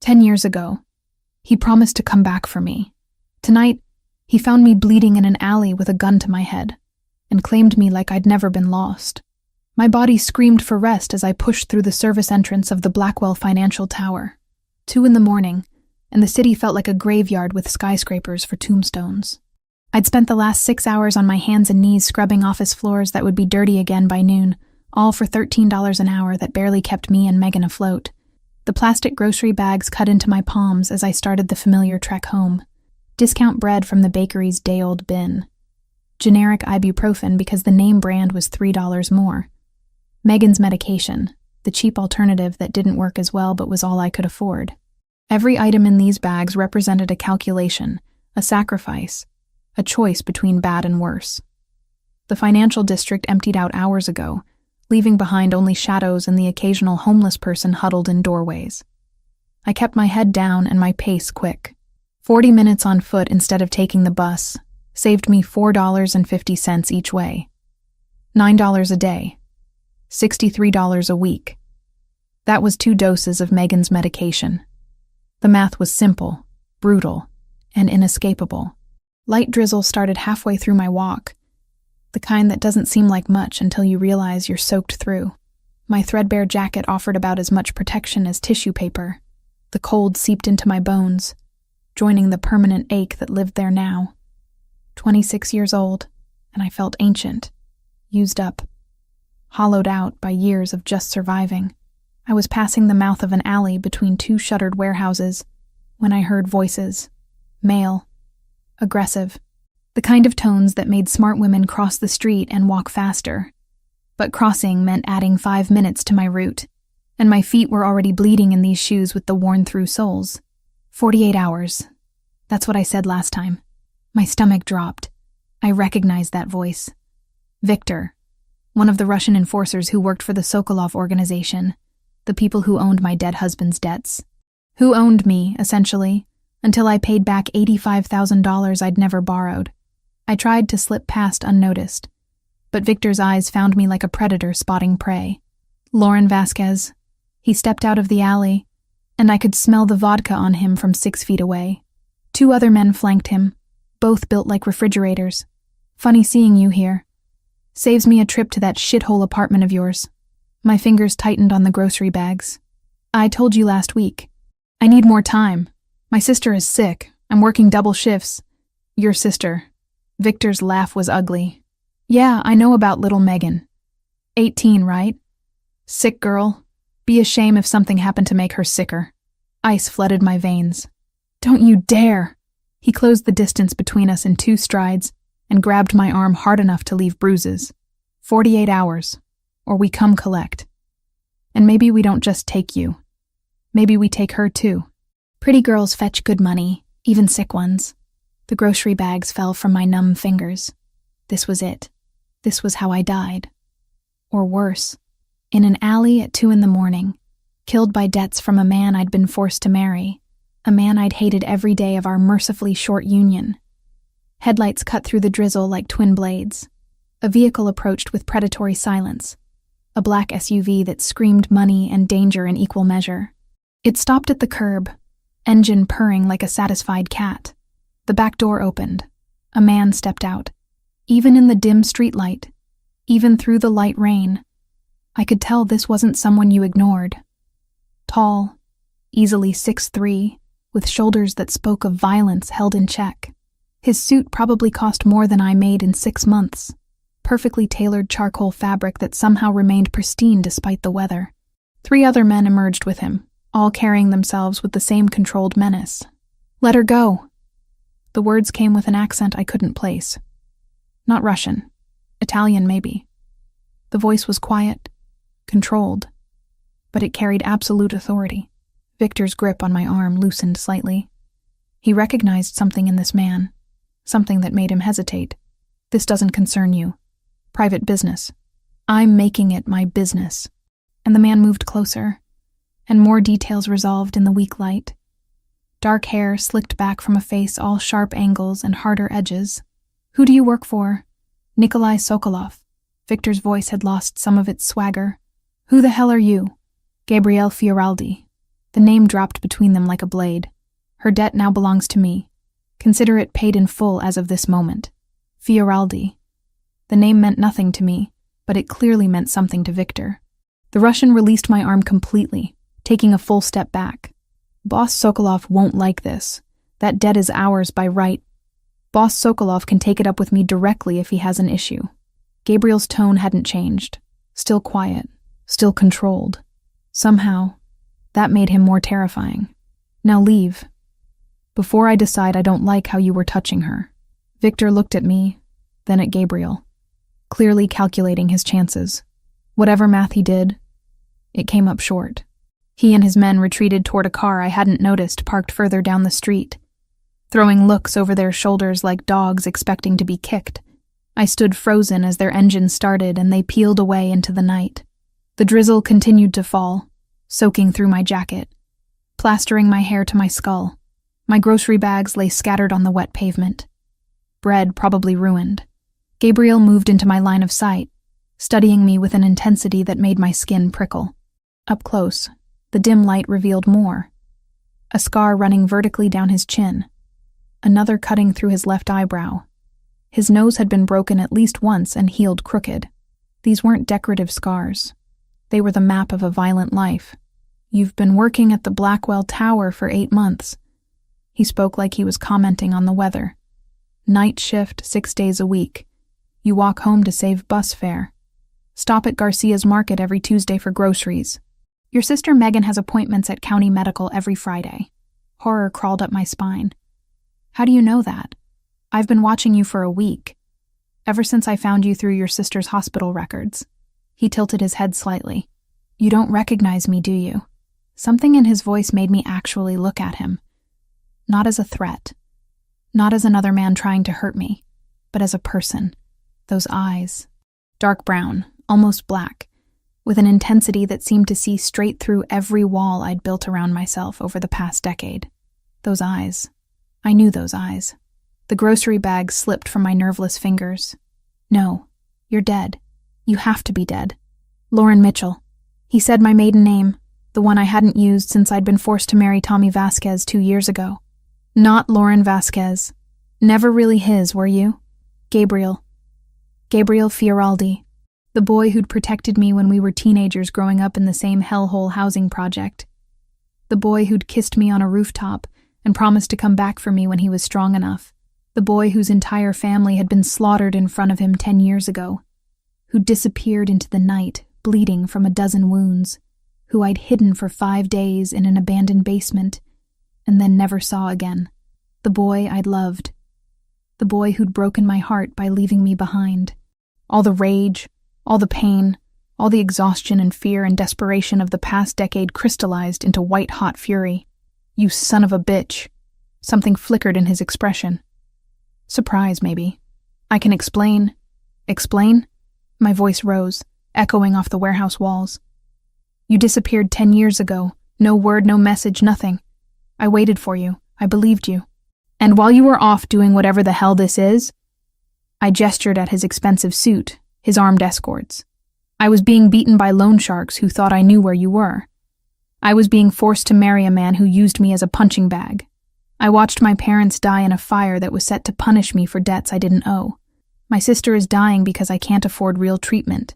10 years ago, he promised to come back for me. Tonight, he found me bleeding in an alley with a gun to my head and claimed me like I'd never been lost. My body screamed for rest as I pushed through the service entrance of the Blackwell Financial Tower. 2 a.m, and the city felt like a graveyard with skyscrapers for tombstones. I'd spent the last 6 hours on my hands and knees scrubbing office floors that would be dirty again by noon, all for $13 an hour that barely kept me and Megan afloat. The plastic grocery bags cut into my palms as I started the familiar trek home. Discount bread from the bakery's day-old bin. Generic ibuprofen because the name brand was $3 more. Megan's medication, the cheap alternative that didn't work as well but was all I could afford. Every item in these bags represented a calculation, a sacrifice, a choice between bad and worse. The financial district emptied out hours ago, leaving behind only shadows and the occasional homeless person huddled in doorways. I kept my head down and my pace quick. 40 minutes on foot instead of taking the bus saved me $4.50 each way. $9 a day. $63 a week. That was 2 doses of Megan's medication. The math was simple, brutal, and inescapable. Light drizzle started halfway through my walk, the kind that doesn't seem like much until you realize you're soaked through. My threadbare jacket offered about as much protection as tissue paper. The cold seeped into my bones, joining the permanent ache that lived there now. 26 years old, and I felt ancient, used up, hollowed out by years of just surviving. I was passing the mouth of an alley between 2 shuttered warehouses when I heard voices. Male. Aggressive. The kind of tones that made smart women cross the street and walk faster. But crossing meant adding 5 minutes to my route, and my feet were already bleeding in these shoes with the worn-through soles. 48 hours. That's what I said last time. My stomach dropped. I recognized that voice. Victor, one of the Russian enforcers who worked for the Sokolov organization, the people who owned my dead husband's debts. Who owned me, essentially, until I paid back $85,000 I'd never borrowed. I tried to slip past unnoticed, but Victor's eyes found me like a predator spotting prey. Lauren Vasquez. He stepped out of the alley, and I could smell the vodka on him from 6 feet away. 2 other men flanked him, both built like refrigerators. Funny seeing you here. Saves me a trip to that shithole apartment of yours. My fingers tightened on the grocery bags. I told you last week. I need more time. My sister is sick. I'm working double shifts. Your sister. Victor's laugh was ugly. Yeah, I know about little Megan. 18, right? Sick girl. Be a shame if something happened to make her sicker. Ice flooded my veins. Don't you dare! He closed the distance between us in 2 strides and grabbed my arm hard enough to leave bruises. 48 hours, or we come collect. And maybe we don't just take you. Maybe we take her too. Pretty girls fetch good money, even sick ones. The grocery bags fell from my numb fingers. This was it. This was how I died. Or worse, in an alley at 2 a.m, killed by debts from a man I'd been forced to marry, a man I'd hated every day of our mercifully short union. Headlights cut through the drizzle like twin blades. A vehicle approached with predatory silence. A black SUV that screamed money and danger in equal measure. It stopped at the curb, engine purring like a satisfied cat. The back door opened. A man stepped out. Even in the dim streetlight, even through the light rain, I could tell this wasn't someone you ignored. Tall, easily 6'3", with shoulders that spoke of violence held in check. His suit probably cost more than I made in 6 months. Perfectly tailored charcoal fabric that somehow remained pristine despite the weather. 3 other men emerged with him, all carrying themselves with the same controlled menace. Let her go. The words came with an accent I couldn't place. Not Russian. Italian, maybe. The voice was quiet, controlled, but it carried absolute authority. Victor's grip on my arm loosened slightly. He recognized something in this man, something that made him hesitate. This doesn't concern you. Private business. I'm making it my business. And the man moved closer, and more details resolved in the weak light. Dark hair slicked back from a face all sharp angles and harder edges. Who do you work for? Nikolai Sokolov. Victor's voice had lost some of its swagger. Who the hell are you? Gabrielle Fioraldi. The name dropped between them like a blade. Her debt now belongs to me. Consider it paid in full as of this moment. Fioraldi. The name meant nothing to me, but it clearly meant something to Victor. The Russian released my arm completely, taking a full step back. Boss Sokolov won't like this. That debt is ours by right. Boss Sokolov can take it up with me directly if he has an issue. Gabriel's tone hadn't changed. Still quiet, still controlled. Somehow, that made him more terrifying. Now leave. Before I decide I don't like how you were touching her. Victor looked at me, then at Gabriel, clearly calculating his chances. Whatever math he did, it came up short. He and his men retreated toward a car I hadn't noticed parked further down the street, throwing looks over their shoulders like dogs expecting to be kicked. I stood frozen as their engine started and they peeled away into the night. The drizzle continued to fall, soaking through my jacket, plastering my hair to my skull. My grocery bags lay scattered on the wet pavement. Bread probably ruined. Gabriel moved into my line of sight, studying me with an intensity that made my skin prickle. Up close, the dim light revealed more. A scar running vertically down his chin, another cutting through his left eyebrow. His nose had been broken at least once and healed crooked. These weren't decorative scars. They were the map of a violent life. You've been working at the Blackwell Tower for 8 months. He spoke like he was commenting on the weather. Night shift, 6 days a week. You walk home to save bus fare. Stop at Garcia's Market every Tuesday for groceries. Your sister Megan has appointments at County Medical every Friday. Horror crawled up my spine. How do you know that? I've been watching you for a week. Ever since I found you through your sister's hospital records. He tilted his head slightly. You don't recognize me, do you? Something in his voice made me actually look at him. Not as a threat. Not as another man trying to hurt me, but as a person. Those eyes. Dark brown, almost black, with an intensity that seemed to see straight through every wall I'd built around myself over the past decade. Those eyes. I knew those eyes. The grocery bag slipped from my nerveless fingers. No, you're dead. You have to be dead. Lauren Mitchell. He said my maiden name, the one I hadn't used since I'd been forced to marry Tommy Vasquez 2 years ago. Not Lauren Vasquez. Never really his, were you? Gabriel. Gabriel Fioraldi. The boy who'd protected me when we were teenagers growing up in the same hellhole housing project. The boy who'd kissed me on a rooftop and promised to come back for me when he was strong enough. The boy whose entire family had been slaughtered in front of him 10 years ago. Who disappeared into the night, bleeding from a dozen wounds. Who I'd hidden for 5 days in an abandoned basement and then never saw again. The boy I'd loved. The boy who'd broken my heart by leaving me behind. All the rage, all the pain, all the exhaustion and fear and desperation of the past decade crystallized into white-hot fury. You son of a bitch. Something flickered in his expression. Surprise, maybe. I can explain. Explain? My voice rose, echoing off the warehouse walls. You disappeared 10 years ago. No word, no message, nothing. I waited for you. I believed you. And while you were off doing whatever the hell this is, I gestured at his expensive suit, his armed escorts. I was being beaten by loan sharks who thought I knew where you were. I was being forced to marry a man who used me as a punching bag. I watched my parents die in a fire that was set to punish me for debts I didn't owe. My sister is dying because I can't afford real treatment.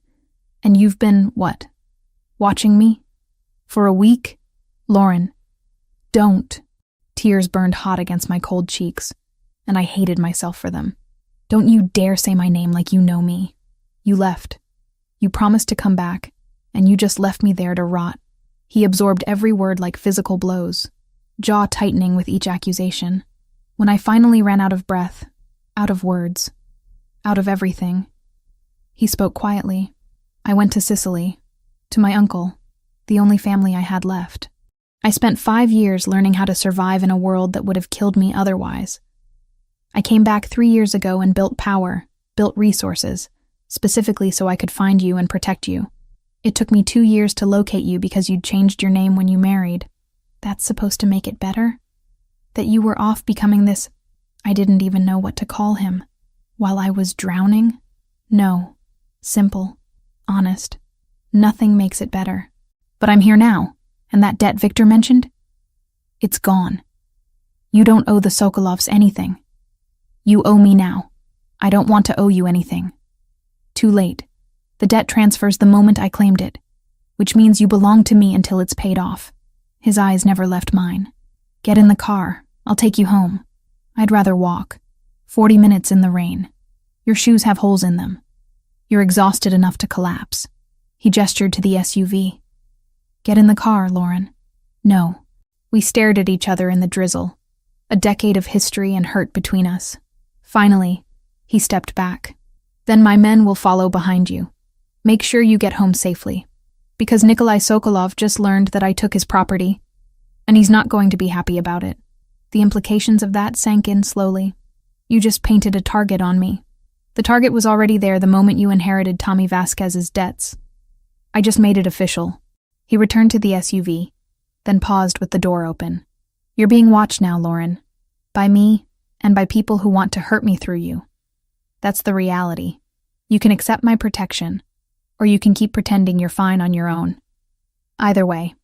And you've been, what? Watching me? For a week? Lauren. Don't. Tears burned hot against my cold cheeks, and I hated myself for them. Don't you dare say my name like you know me. You left. You promised to come back, and you just left me there to rot. He absorbed every word like physical blows, jaw tightening with each accusation. When I finally ran out of breath, out of words, out of everything, he spoke quietly. I went to Sicily, to my uncle, the only family I had left. I spent 5 years learning how to survive in a world that would have killed me otherwise. I came back 3 years ago and built power, built resources, specifically so I could find you and protect you. It took me 2 years to locate you because you'd changed your name when you married. That's supposed to make it better? That you were off becoming this... I didn't even know what to call him. While I was drowning? No. Simple. Honest. Nothing makes it better. But I'm here now. And that debt Victor mentioned? It's gone. You don't owe the Sokolovs anything. You owe me now. I don't want to owe you anything. Too late. The debt transfers the moment I claimed it, which means you belong to me until it's paid off. His eyes never left mine. Get in the car. I'll take you home. I'd rather walk. 40 minutes in the rain. Your shoes have holes in them. You're exhausted enough to collapse. He gestured to the SUV. Get in the car, Lauren. No. We stared at each other in the drizzle. A decade of history and hurt between us. Finally, he stepped back. Then my men will follow behind you. Make sure you get home safely. Because Nikolai Sokolov just learned that I took his property, and he's not going to be happy about it. The implications of that sank in slowly. You just painted a target on me. The target was already there the moment you inherited Tommy Vasquez's debts. I just made it official. He returned to the SUV, then paused with the door open. You're being watched now, Lauren. By me, and by people who want to hurt me through you. That's the reality. You can accept my protection, or you can keep pretending you're fine on your own. Either way,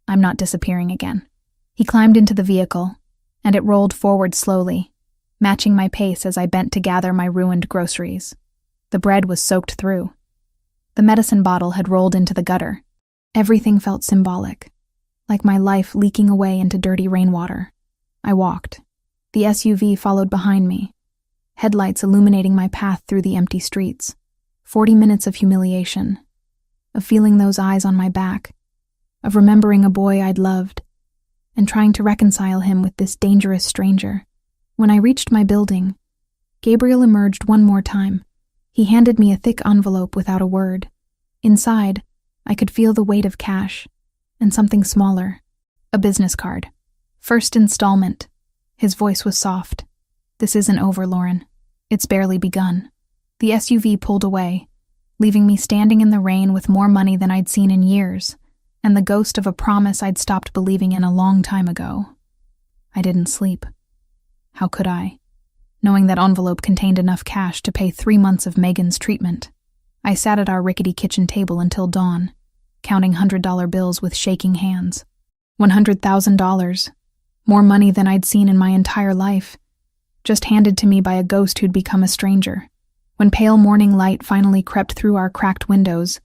I'm not disappearing again. He climbed into the vehicle, and it rolled forward slowly, matching my pace as I bent to gather my ruined groceries. The bread was soaked through. The medicine bottle had rolled into the gutter. Everything felt symbolic, like my life leaking away into dirty rainwater. I walked. The SUV followed behind me, headlights illuminating my path through the empty streets. 40 minutes of humiliation, of feeling those eyes on my back, of remembering a boy I'd loved, and trying to reconcile him with this dangerous stranger. When I reached my building, Gabriel emerged one more time. He handed me a thick envelope without a word. Inside, I could feel the weight of cash, and something smaller, a business card. First installment. His voice was soft. This isn't over, Lauren. It's barely begun. The SUV pulled away, leaving me standing in the rain with more money than I'd seen in years, and the ghost of a promise I'd stopped believing in a long time ago. I didn't sleep. How could I? Knowing that envelope contained enough cash to pay 3 months of Megan's treatment. I sat at our rickety kitchen table until dawn, counting $100 bills with shaking hands. $100,000. More money than I'd seen in my entire life, just handed to me by a ghost who'd become a stranger. When pale morning light finally crept through our cracked windows,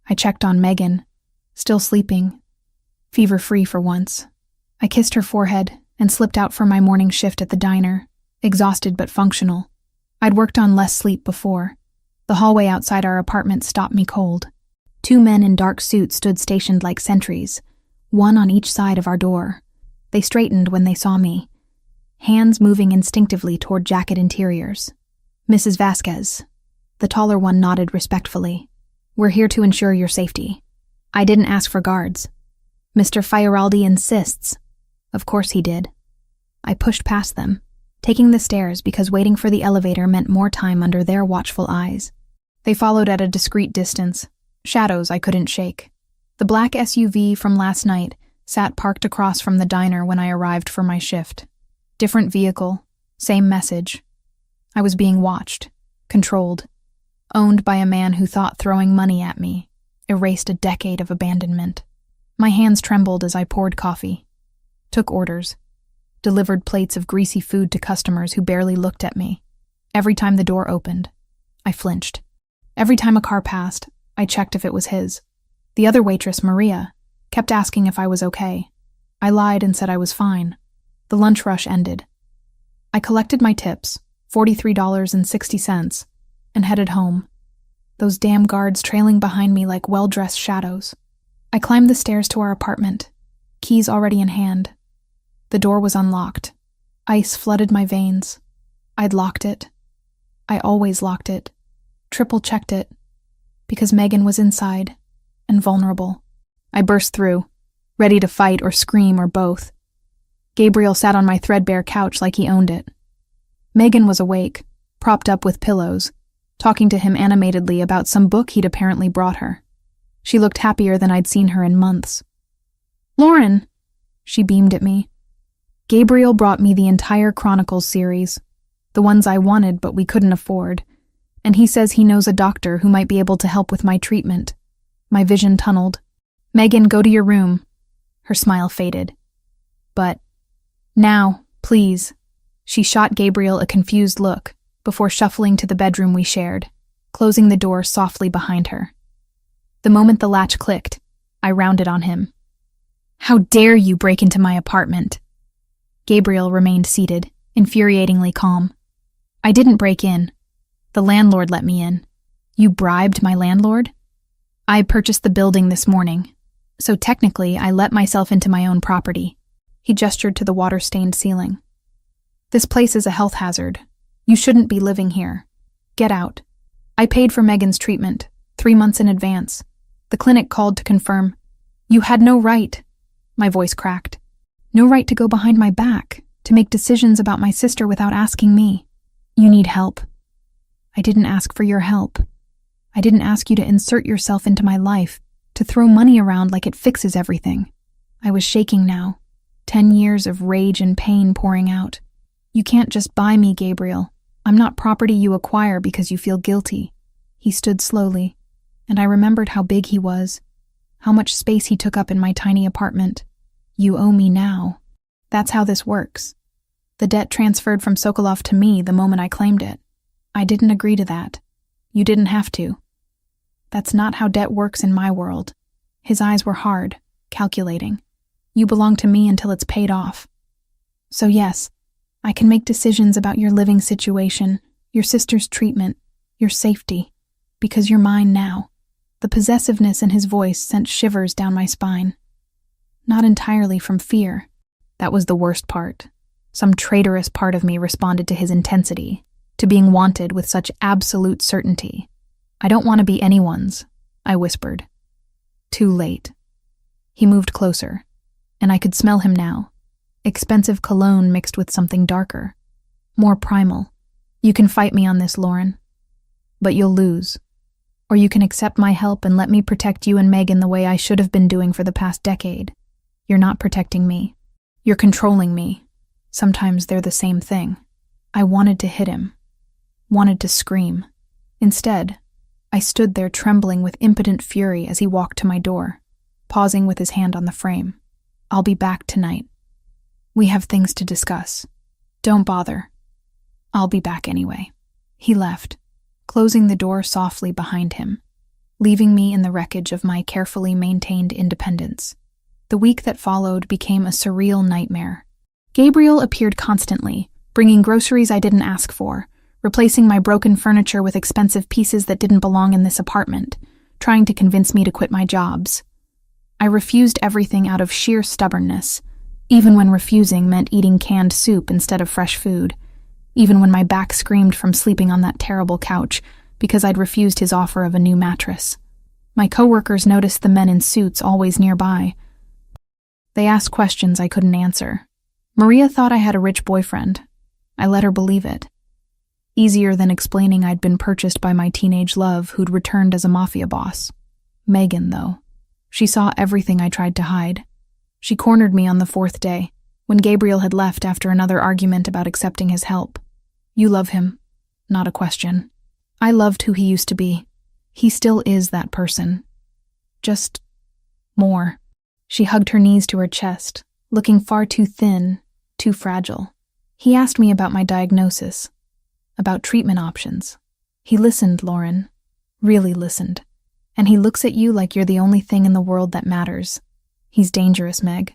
I checked on Megan, still sleeping, fever-free for once. I kissed her forehead and slipped out for my morning shift at the diner, exhausted but functional. I'd worked on less sleep before. The hallway outside our apartment stopped me cold. 2 men in dark suits stood stationed like sentries, one on each side of our door. They straightened when they saw me, hands moving instinctively toward jacket interiors. Mrs. Vasquez. The taller one nodded respectfully. We're here to ensure your safety. I didn't ask for guards. Mr. Fioraldi insists. Of course he did. I pushed past them, taking the stairs because waiting for the elevator meant more time under their watchful eyes. They followed at a discreet distance, shadows I couldn't shake. The black SUV from last night sat parked across from the diner when I arrived for my shift. Different vehicle, same message. I was being watched, controlled, owned by a man who thought throwing money at me erased a decade of abandonment. My hands trembled as I poured coffee, took orders, delivered plates of greasy food to customers who barely looked at me. Every time the door opened, I flinched. Every time a car passed, I checked if it was his. The other waitress, Maria, kept asking if I was okay. I lied and said I was fine. The lunch rush ended. I collected my tips, $43.60, and headed home, those damn guards trailing behind me like well-dressed shadows. I climbed the stairs to our apartment, keys already in hand. The door was unlocked. Ice flooded my veins. I'd locked it. I always locked it, triple-checked it, because Megan was inside, and vulnerable. I burst through, ready to fight or scream or both. Gabriel sat on my threadbare couch like he owned it. Megan was awake, propped up with pillows, talking to him animatedly about some book he'd apparently brought her. She looked happier than I'd seen her in months. "Lauren," she beamed at me. Gabriel brought me the entire Chronicles series, the ones I wanted but we couldn't afford, and he says he knows a doctor who might be able to help with my treatment. My vision tunneled. "Megan, go to your room. Her smile faded. But, now, please. She shot Gabriel a confused look before shuffling to the bedroom we shared, closing the door softly behind her. The moment the latch clicked, I rounded on him. How dare you break into my apartment? Gabriel remained seated, infuriatingly calm. I didn't break in. The landlord let me in. You bribed my landlord? I purchased the building this morning, so technically I let myself into my own property. He gestured to the water-stained ceiling. This place is a health hazard. You shouldn't be living here. Get out. I paid for Megan's treatment, 3 months in advance. The clinic called to confirm. You had no right. My voice cracked. No right to go behind my back, to make decisions about my sister without asking me. You need help. I didn't ask for your help. I didn't ask you to insert yourself into my life, to throw money around like it fixes everything. I was shaking now, 10 years of rage and pain pouring out. You can't just buy me, Gabriel. I'm not property you acquire because you feel guilty. He stood slowly, and I remembered how big he was, how much space he took up in my tiny apartment. You owe me now. That's how this works. The debt transferred from Sokolov to me the moment I claimed it. I didn't agree to that. You didn't have to. That's not how debt works in my world. His eyes were hard, calculating. You belong to me until it's paid off. So yes, I can make decisions about your living situation, your sister's treatment, your safety, because you're mine now. The possessiveness in his voice sent shivers down my spine. Not entirely from fear. That was the worst part. Some traitorous part of me responded to his intensity, to being wanted with such absolute certainty. I don't want to be anyone's, I whispered. Too late. He moved closer, and I could smell him now. Expensive cologne mixed with something darker, more primal. You can fight me on this, Lauren, but you'll lose. Or you can accept my help and let me protect you and Megan the way I should have been doing for the past decade. You're not protecting me. You're controlling me. Sometimes they're the same thing. I wanted to hit him. Wanted to scream. Instead, I stood there trembling with impotent fury as he walked to my door, pausing with his hand on the frame. I'll be back tonight. We have things to discuss. Don't bother. I'll be back anyway. He left, closing the door softly behind him, leaving me in the wreckage of my carefully maintained independence. The week that followed became a surreal nightmare. Gabriel appeared constantly, bringing groceries I didn't ask for, replacing my broken furniture with expensive pieces that didn't belong in this apartment, trying to convince me to quit my jobs. I refused everything out of sheer stubbornness, even when refusing meant eating canned soup instead of fresh food, even when my back screamed from sleeping on that terrible couch because I'd refused his offer of a new mattress. My coworkers noticed the men in suits always nearby. They asked questions I couldn't answer. Maria thought I had a rich boyfriend. I let her believe it. Easier than explaining I'd been purchased by my teenage love who'd returned as a Mafia boss. Megan, though. She saw everything I tried to hide. She cornered me on the 4th day, when Gabriel had left after another argument about accepting his help. You love him. Not a question. I loved who he used to be. He still is that person. Just more. She hugged her knees to her chest, looking far too thin, too fragile. He asked me about my diagnosis, about treatment options. He listened, Lauren. Really listened. And he looks at you like you're the only thing in the world that matters. He's dangerous, Meg.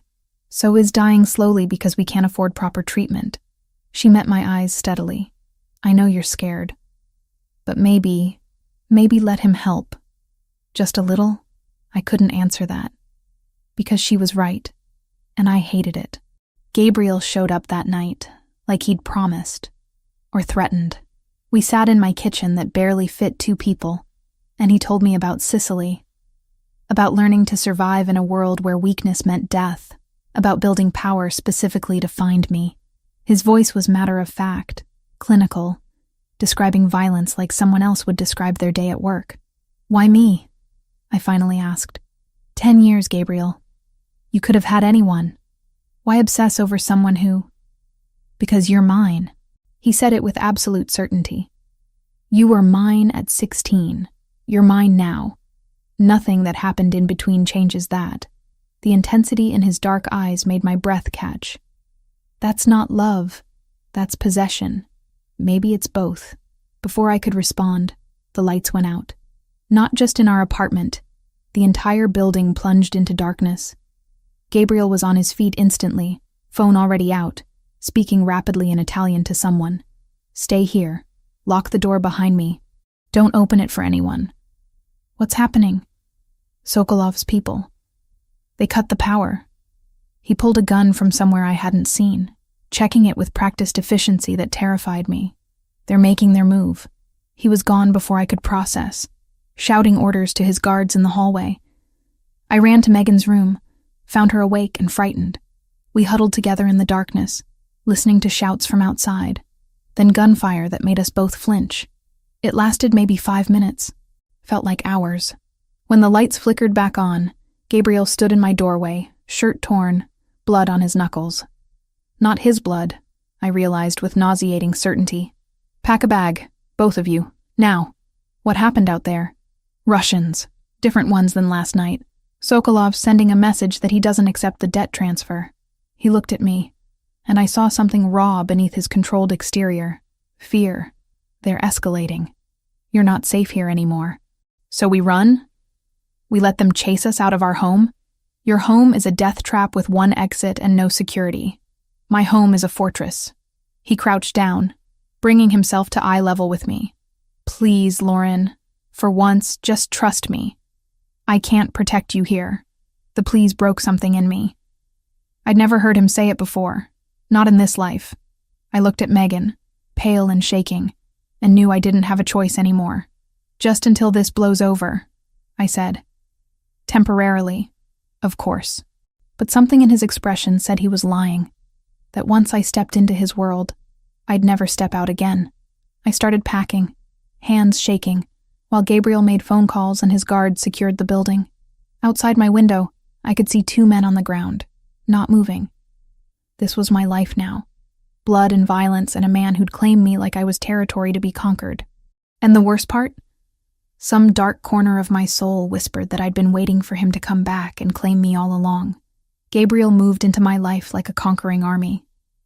So is dying slowly because we can't afford proper treatment. She met my eyes steadily. I know you're scared. But maybe let him help. Just a little? I couldn't answer that. Because she was right. And I hated it. Gabriel showed up that night, like he'd promised. Or threatened. We sat in my kitchen that barely fit 2 people, and he told me about Sicily. About learning to survive in a world where weakness meant death. About building power specifically to find me. His voice was matter-of-fact, clinical, describing violence like someone else would describe their day at work. Why me? I finally asked. 10 years, Gabriel. You could have had anyone. Why obsess over someone who... Because you're mine. He said it with absolute certainty. You were mine at 16. You're mine now. Nothing that happened in between changes that. The intensity in his dark eyes made my breath catch. That's not love. That's possession. Maybe it's both. Before I could respond, the lights went out. Not just in our apartment. The entire building plunged into darkness. Gabriel was on his feet instantly, phone already out, speaking rapidly in Italian to someone. Stay here. Lock the door behind me. Don't open it for anyone. What's happening? Sokolov's people. They cut the power. He pulled a gun from somewhere I hadn't seen, checking it with practiced efficiency that terrified me. They're making their move. He was gone before I could process, shouting orders to his guards in the hallway. I ran to Megan's room, found her awake and frightened. We huddled together in the darkness, listening to shouts from outside, then gunfire that made us both flinch. It lasted maybe 5 minutes. Felt like hours. When the lights flickered back on, Gabriel stood in my doorway, shirt torn, blood on his knuckles. Not his blood, I realized with nauseating certainty. Pack a bag, both of you, now. What happened out there? Russians, different ones than last night. Sokolov sending a message that he doesn't accept the debt transfer. He looked at me, and I saw something raw beneath his controlled exterior. Fear. They're escalating. You're not safe here anymore. So we run? We let them chase us out of our home? Your home is a death trap with one exit and no security. My home is a fortress. He crouched down, bringing himself to eye level with me. Please, Lauren, for once, just trust me. I can't protect you here. The please broke something in me. I'd never heard him say it before, not in this life. I looked at Megan, pale and shaking, and knew I didn't have a choice anymore. Just until this blows over, I said. Temporarily, of course. But something in his expression said he was lying, that once I stepped into his world, I'd never step out again. I started packing, hands shaking, while Gabriel made phone calls and his guards secured the building. Outside my window, I could see 2 men on the ground, not moving. This was my life now. Blood and violence and a man who'd claimed me like I was territory to be conquered. And the worst part? Some dark corner of my soul whispered that I'd been waiting for him to come back and claim me all along. Gabriel moved into my life like a conquering army.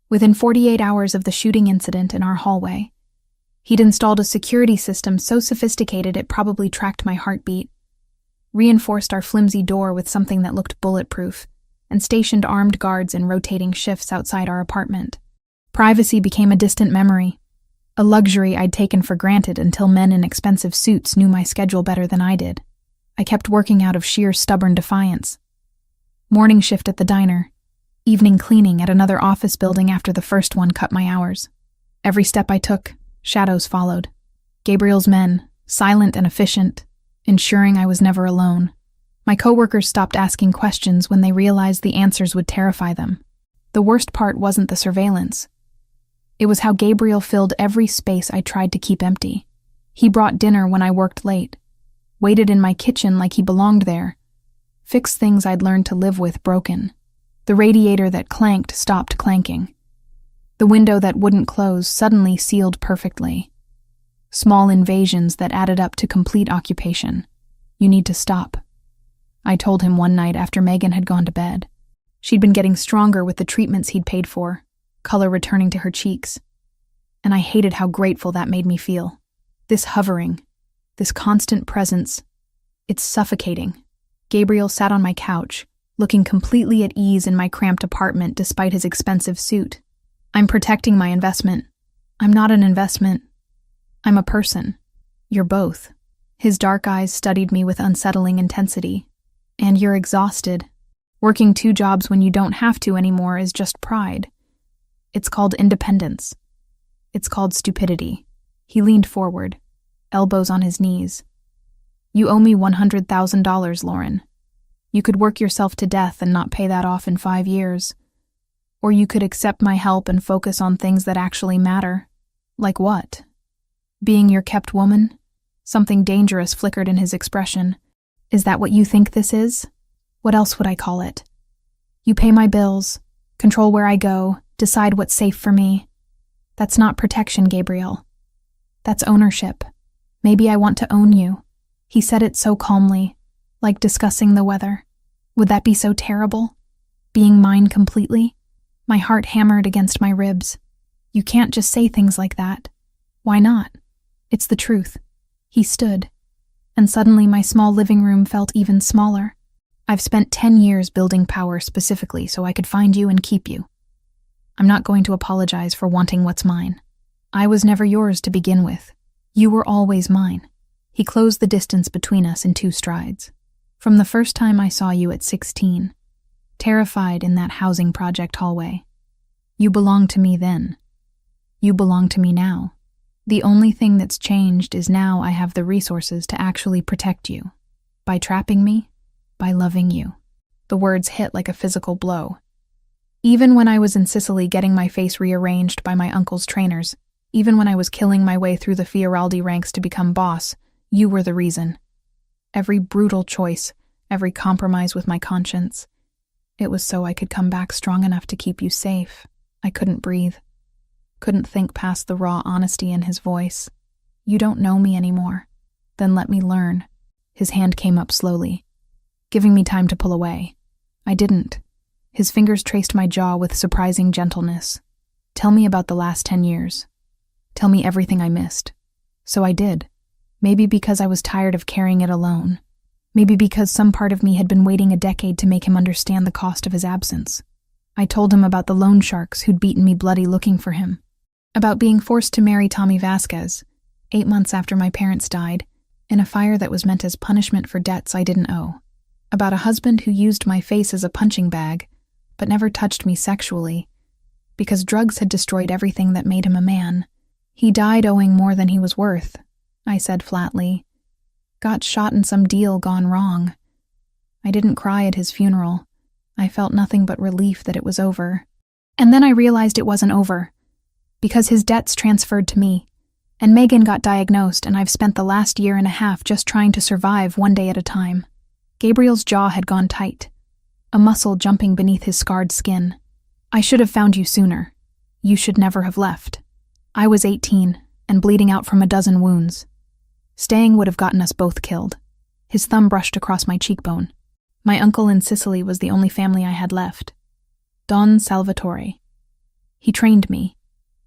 Within 48 hours of the shooting incident in our hallway, he'd installed a security system so sophisticated it probably tracked my heartbeat, reinforced our flimsy door with something that looked bulletproof, and stationed armed guards in rotating shifts outside our apartment. Privacy became a distant memory, a luxury I'd taken for granted until men in expensive suits knew my schedule better than I did. I kept working out of sheer stubborn defiance. Morning shift at the diner, evening cleaning at another office building after the first one cut my hours. Every step I took, shadows followed. Gabriel's men, silent and efficient, ensuring I was never alone. My coworkers stopped asking questions when they realized the answers would terrify them. The worst part wasn't the surveillance. It was how Gabriel filled every space I tried to keep empty. He brought dinner when I worked late, waited in my kitchen like he belonged there, fixed things I'd learned to live with broken. The radiator that clanked stopped clanking. The window that wouldn't close suddenly sealed perfectly. Small invasions that added up to complete occupation. You need to stop, I told him one night after Megan had gone to bed. She'd been getting stronger with the treatments he'd paid for, color returning to her cheeks. And I hated how grateful that made me feel. This hovering, this constant presence, it's suffocating. Gabriel sat on my couch, looking completely at ease in my cramped apartment despite his expensive suit. I'm protecting my investment. I'm not an investment. I'm a person. You're both. His dark eyes studied me with unsettling intensity. And you're exhausted. Working 2 jobs when you don't have to anymore is just pride. It's called independence. It's called stupidity. He leaned forward, elbows on his knees. You owe me $100,000, Lauren. You could work yourself to death and not pay that off in 5 years. Or you could accept my help and focus on things that actually matter. Like what? Being your kept woman? Something dangerous flickered in his expression. Is that what you think this is? What else would I call it? You pay my bills, control where I go, decide what's safe for me. That's not protection, Gabriel. That's ownership. Maybe I want to own you. He said it so calmly, like discussing the weather. Would that be so terrible? Being mine completely? My heart hammered against my ribs. You can't just say things like that. Why not? It's the truth. He stood, and suddenly my small living room felt even smaller. I've spent 10 years building power specifically so I could find you and keep you. I'm not going to apologize for wanting what's mine. I was never yours to begin with. You were always mine. He closed the distance between us in 2 strides. From the first time I saw you at 16, terrified in that housing project hallway. You belonged to me then. You belong to me now. The only thing that's changed is now I have the resources to actually protect you. By trapping me, by loving you. The words hit like a physical blow. Even when I was in Sicily getting my face rearranged by my uncle's trainers, even when I was killing my way through the Fioraldi ranks to become boss, you were the reason. Every brutal choice, every compromise with my conscience. It was so I could come back strong enough to keep you safe. I couldn't breathe. Couldn't think past the raw honesty in his voice. You don't know me anymore. Then let me learn. His hand came up slowly, giving me time to pull away. I didn't. His fingers traced my jaw with surprising gentleness. Tell me about the last 10 years. Tell me everything I missed. So I did. Maybe because I was tired of carrying it alone. Maybe because some part of me had been waiting a decade to make him understand the cost of his absence. I told him about the loan sharks who'd beaten me bloody looking for him. About being forced to marry Tommy Vasquez, 8 months after my parents died, in a fire that was meant as punishment for debts I didn't owe. About a husband who used my face as a punching bag, but never touched me sexually, because drugs had destroyed everything that made him a man. He died owing more than he was worth, I said flatly. Got shot in some deal gone wrong. I didn't cry at his funeral. I felt nothing but relief that it was over. And then I realized it wasn't over, because his debts transferred to me, and Megan got diagnosed, and I've spent the last year and a half just trying to survive one day at a time. Gabriel's jaw had gone tight, a muscle jumping beneath his scarred skin. I should have found you sooner. You should never have left. I was 18 and bleeding out from a dozen wounds. Staying would have gotten us both killed. His thumb brushed across my cheekbone. My uncle in Sicily was the only family I had left. Don Salvatore. He trained me,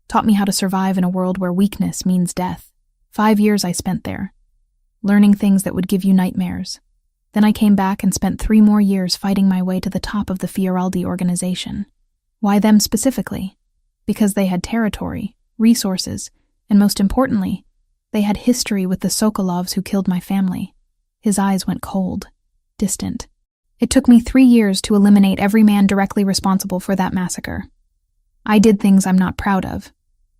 taught me how to survive in a world where weakness means death. 5 years I spent there, learning things that would give you nightmares. Then I came back and spent 3 more years fighting my way to the top of the Fioraldi organization. Why them specifically? Because they had territory, resources, and most importantly, they had history with the Sokolovs who killed my family. His eyes went cold, distant. It took me 3 years to eliminate every man directly responsible for that massacre. I did things I'm not proud of,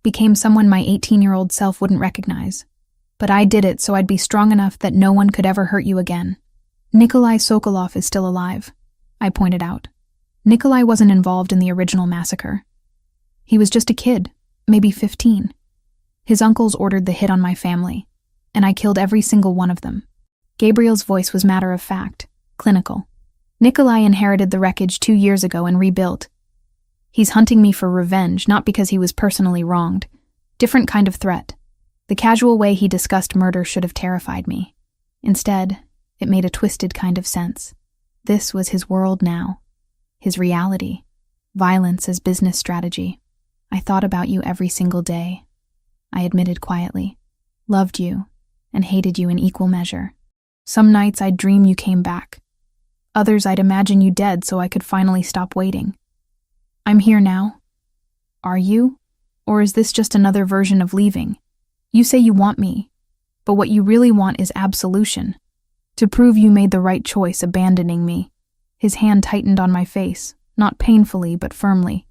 became someone my 18-year-old self wouldn't recognize. But I did it so I'd be strong enough that no one could ever hurt you again. Nikolai Sokolov is still alive, I pointed out. Nikolai wasn't involved in the original massacre. He was just a kid, maybe 15. His uncles ordered the hit on my family, and I killed every single one of them. Gabriel's voice was matter of fact, clinical. Nikolai inherited the wreckage 2 years ago and rebuilt. He's hunting me for revenge, not because he was personally wronged. Different kind of threat. The casual way he discussed murder should have terrified me. Instead, it made a twisted kind of sense. This was his world now. His reality. Violence as business strategy. I thought about you every single day. I admitted quietly. Loved you, and hated you in equal measure. Some nights I'd dream you came back. Others I'd imagine you dead so I could finally stop waiting. I'm here now. Are you? Or is this just another version of leaving? You say you want me, but what you really want is absolution. To prove you made the right choice abandoning me. His hand tightened on my face, not painfully but firmly.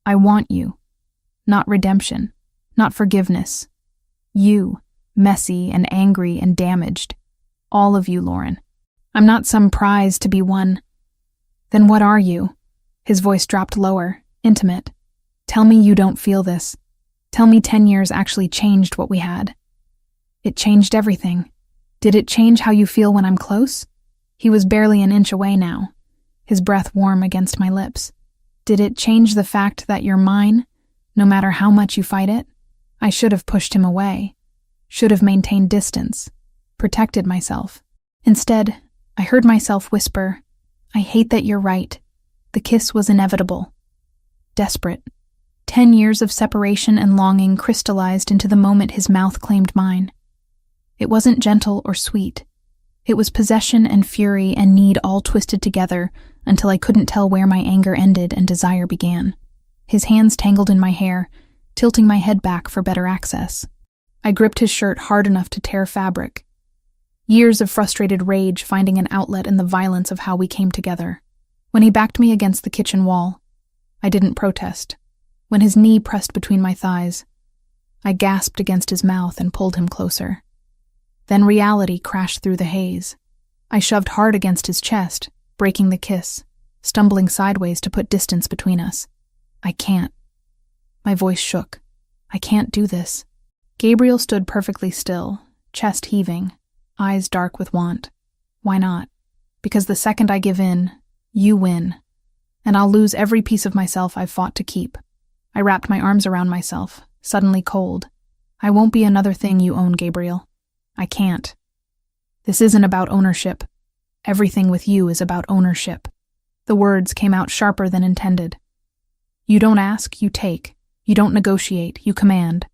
I want you. Not redemption. Not forgiveness. You, messy and angry and damaged. All of you, Lauren. I'm not some prize to be won. Then what are you? His voice dropped lower, intimate. Tell me you don't feel this. Tell me 10 years actually changed what we had. It changed everything. Did it change how you feel when I'm close? He was barely an inch away now, his breath warm against my lips. Did it change the fact that you're mine, no matter how much you fight it? I should have pushed him away, should have maintained distance, protected myself. Instead, I heard myself whisper, I hate that you're right. The kiss was inevitable. Desperate. 10 years of separation and longing crystallized into the moment his mouth claimed mine. It wasn't gentle or sweet. It was possession and fury and need all twisted together until I couldn't tell where my anger ended and desire began. His hands tangled in my hair, tilting my head back for better access. I gripped his shirt hard enough to tear fabric. Years of frustrated rage finding an outlet in the violence of how we came together. When he backed me against the kitchen wall, I didn't protest. When his knee pressed between my thighs, I gasped against his mouth and pulled him closer. Then reality crashed through the haze. I shoved hard against his chest, breaking the kiss, stumbling sideways to put distance between us. I can't. My voice shook. I can't do this. Gabriel stood perfectly still, chest heaving, eyes dark with want. Why not? Because the second I give in, you win, and I'll lose every piece of myself I've fought to keep. I wrapped my arms around myself, suddenly cold. I won't be another thing you own, Gabriel. I can't. This isn't about ownership. Everything with you is about ownership. The words came out sharper than intended. You don't ask, you take. You don't negotiate, you command.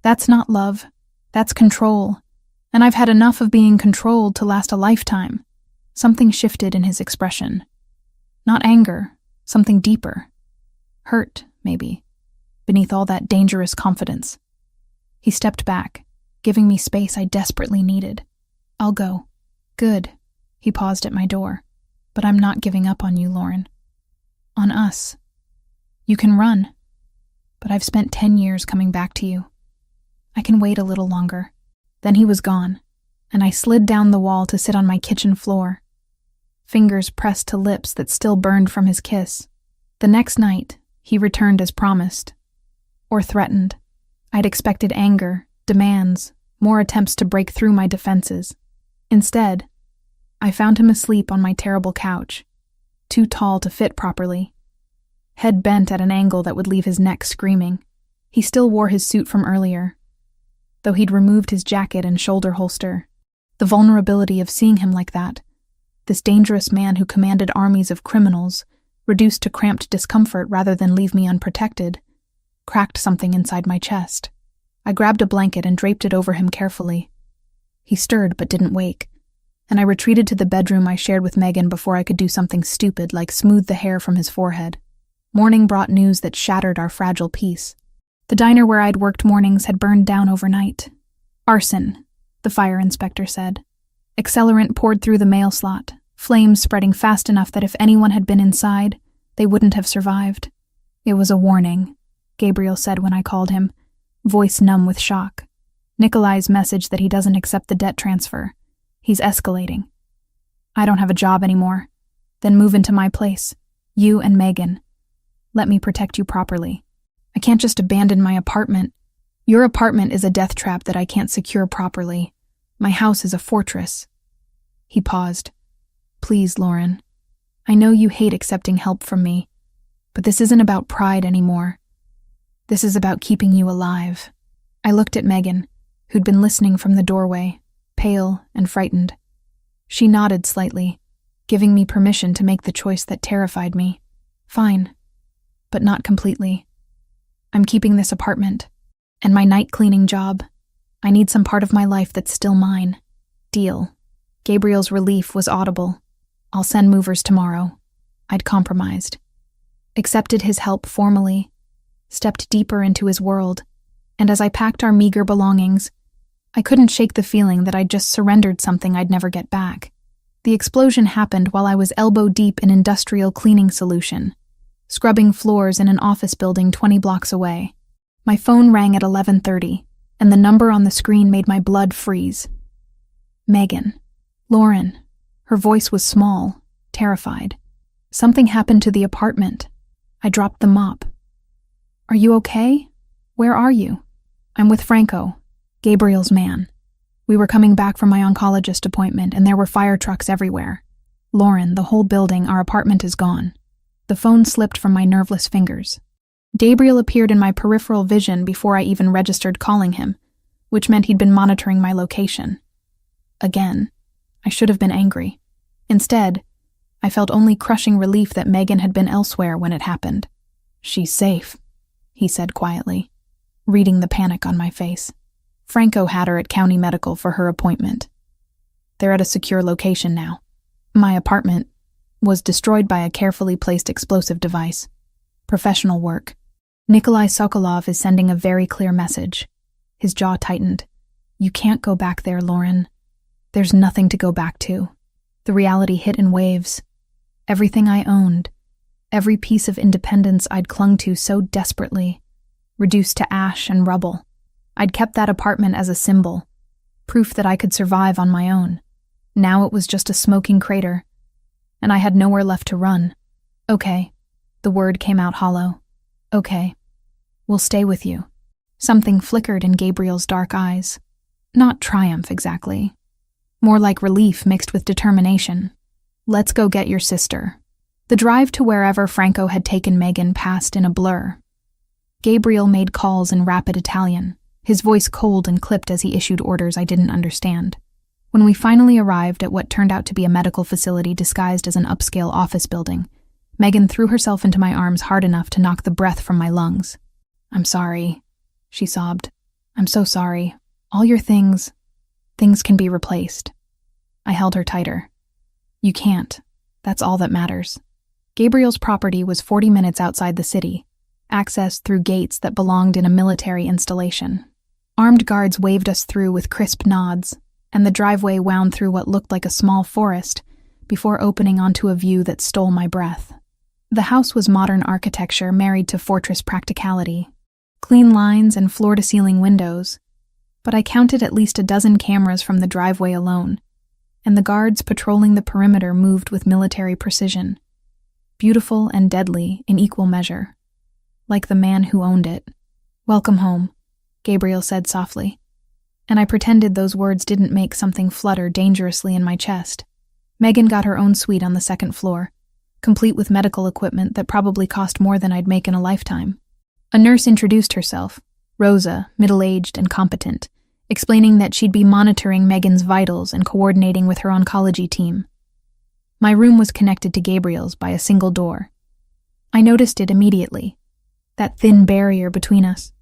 That's not love. That's control. And I've had enough of being controlled to last a lifetime. Something shifted in his expression. Not anger, something deeper. Hurt, maybe, beneath all that dangerous confidence. He stepped back, giving me space I desperately needed. I'll go. Good. He paused at my door. But I'm not giving up on you, Lauren. On us. You can run. But I've spent 10 years coming back to you. I can wait a little longer. Then he was gone, and I slid down the wall to sit on my kitchen floor. Fingers pressed to lips that still burned from his kiss. The next night, he returned as promised. Or threatened. I'd expected anger, demands, more attempts to break through my defenses. Instead, I found him asleep on my terrible couch, too tall to fit properly. Head bent at an angle that would leave his neck screaming. He still wore his suit from earlier, though he'd removed his jacket and shoulder holster. The vulnerability of seeing him like that, this dangerous man who commanded armies of criminals, reduced to cramped discomfort rather than leave me unprotected, cracked something inside my chest. I grabbed a blanket and draped it over him carefully. He stirred but didn't wake, and I retreated to the bedroom I shared with Megan before I could do something stupid like smooth the hair from his forehead. Morning brought news that shattered our fragile peace. The diner where I'd worked mornings had burned down overnight. Arson, the fire inspector said. Accelerant poured through the mail slot, flames spreading fast enough that if anyone had been inside, they wouldn't have survived. It was a warning, Gabriel said when I called him, voice numb with shock. Nikolai's message that he doesn't accept the debt transfer. He's escalating. I don't have a job anymore. Then move into my place. You and Megan. Let me protect you properly. I can't just abandon my apartment. Your apartment is a death trap that I can't secure properly. My house is a fortress. He paused. Please, Lauren. I know you hate accepting help from me, but this isn't about pride anymore. This is about keeping you alive. I looked at Megan, who'd been listening from the doorway, pale and frightened. She nodded slightly, giving me permission to make the choice that terrified me. Fine, but not completely. I'm keeping this apartment, and my night cleaning job. I need some part of my life that's still mine. Deal. Gabriel's relief was audible. I'll send movers tomorrow. I'd compromised. Accepted his help formally, stepped deeper into his world, and as I packed our meager belongings, I couldn't shake the feeling that I'd just surrendered something I'd never get back. The explosion happened while I was elbow-deep in industrial cleaning solution, scrubbing floors in an office building 20 blocks away. My phone rang at 11:30, and the number on the screen made my blood freeze. Megan. Lauren. Her voice was small, terrified. Something happened to the apartment. I dropped the mop. Are you okay? Where are you? I'm with Franco, Gabriel's man. We were coming back from my oncologist appointment, and there were fire trucks everywhere. Lauren, the whole building, our apartment is gone. The phone slipped from my nerveless fingers. Gabriel appeared in my peripheral vision before I even registered calling him, which meant he'd been monitoring my location. Again, I should have been angry. Instead, I felt only crushing relief that Megan had been elsewhere when it happened. "She's safe," he said quietly, reading the panic on my face. Franco had her at County Medical for her appointment. They're at a secure location now. My apartment was destroyed by a carefully placed explosive device. Professional work. Nikolai Sokolov is sending a very clear message. His jaw tightened. "You can't go back there, Lauren. There's nothing to go back to." The reality hit in waves. Everything I owned, every piece of independence I'd clung to so desperately, reduced to ash and rubble. I'd kept that apartment as a symbol, proof that I could survive on my own. Now it was just a smoking crater, and I had nowhere left to run. "Okay," the word came out hollow. "Okay, we'll stay with you." Something flickered in Gabriel's dark eyes. Not triumph exactly. More like relief mixed with determination. "Let's go get your sister." The drive to wherever Franco had taken Megan passed in a blur. Gabriel made calls in rapid Italian, his voice cold and clipped as he issued orders I didn't understand. When we finally arrived at what turned out to be a medical facility disguised as an upscale office building, Megan threw herself into my arms hard enough to knock the breath from my lungs. "I'm sorry," she sobbed. "I'm so sorry. All your things can be replaced." I held her tighter. "You can't. That's all that matters." Gabriel's property was 40 minutes outside the city, accessed through gates that belonged in a military installation. Armed guards waved us through with crisp nods, and the driveway wound through what looked like a small forest before opening onto a view that stole my breath. The house was modern architecture married to fortress practicality, clean lines and floor-to-ceiling windows, but I counted at least a dozen cameras from the driveway alone, and the guards patrolling the perimeter moved with military precision, beautiful and deadly in equal measure, like the man who owned it. "Welcome home," Gabriel said softly, and I pretended those words didn't make something flutter dangerously in my chest. Megan got her own suite on the second floor, complete with medical equipment that probably cost more than I'd make in a lifetime. A nurse introduced herself, Rosa, middle-aged and competent, explaining that she'd be monitoring Megan's vitals and coordinating with her oncology team. My room was connected to Gabriel's by a single door. I noticed it immediately, that thin barrier between us,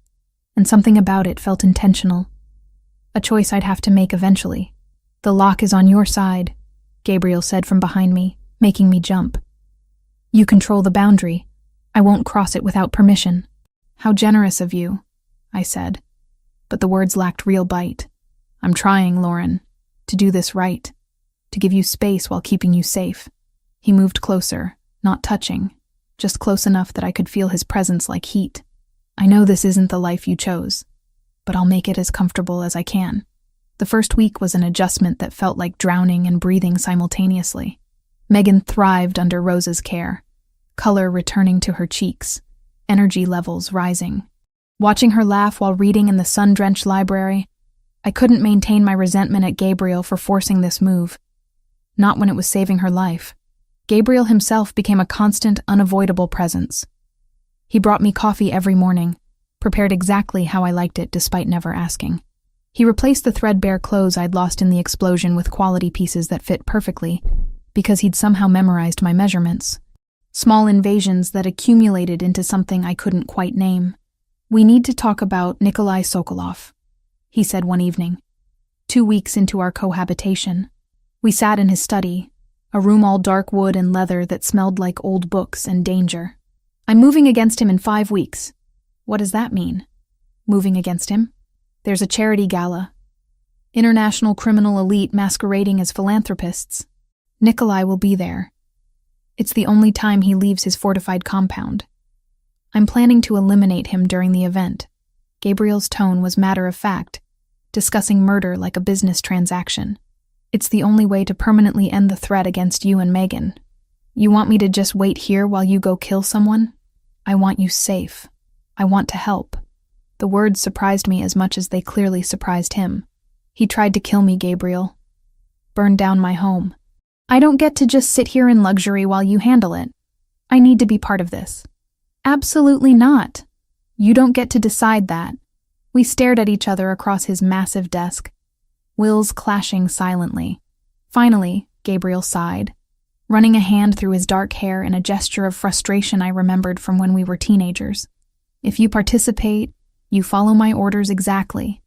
and something about it felt intentional. A choice I'd have to make eventually. "The lock is on your side," Gabriel said from behind me, making me jump. "You control the boundary. I won't cross it without permission." "How generous of you," I said, but the words lacked real bite. "I'm trying, Lauren, to do this right, to give you space while keeping you safe." He moved closer, not touching, just close enough that I could feel his presence like heat. "I know this isn't the life you chose, but I'll make it as comfortable as I can." The first week was an adjustment that felt like drowning and breathing simultaneously. Megan thrived under Rosa's care, color returning to her cheeks, energy levels rising. Watching her laugh while reading in the sun-drenched library, I couldn't maintain my resentment at Gabriel for forcing this move. Not when it was saving her life. Gabriel himself became a constant, unavoidable presence. He brought me coffee every morning, prepared exactly how I liked it despite never asking. He replaced the threadbare clothes I'd lost in the explosion with quality pieces that fit perfectly, because he'd somehow memorized my measurements. Small invasions that accumulated into something I couldn't quite name. "We need to talk about Nikolai Sokolov," he said one evening, 2 weeks into our cohabitation. We sat in his study, a room all dark wood and leather that smelled like old books and danger. "I'm moving against him in 5 weeks. "What does that mean?" "Moving against him? There's a charity gala. International criminal elite masquerading as philanthropists. Nikolai will be there. It's the only time he leaves his fortified compound. I'm planning to eliminate him during the event." Gabriel's tone was matter-of-fact, discussing murder like a business transaction. "It's the only way to permanently end the threat against you and Megan. You want me to just wait here while you go kill someone? I want you safe. I want to help." The words surprised me as much as they clearly surprised him. "He tried to kill me, Gabriel. Burned down my home. I don't get to just sit here in luxury while you handle it. I need to be part of this." "Absolutely not. You don't get to decide that." We stared at each other across his massive desk, wills clashing silently. Finally, Gabriel sighed, running a hand through his dark hair in a gesture of frustration I remembered from when we were teenagers. If you participate, you follow my orders exactly.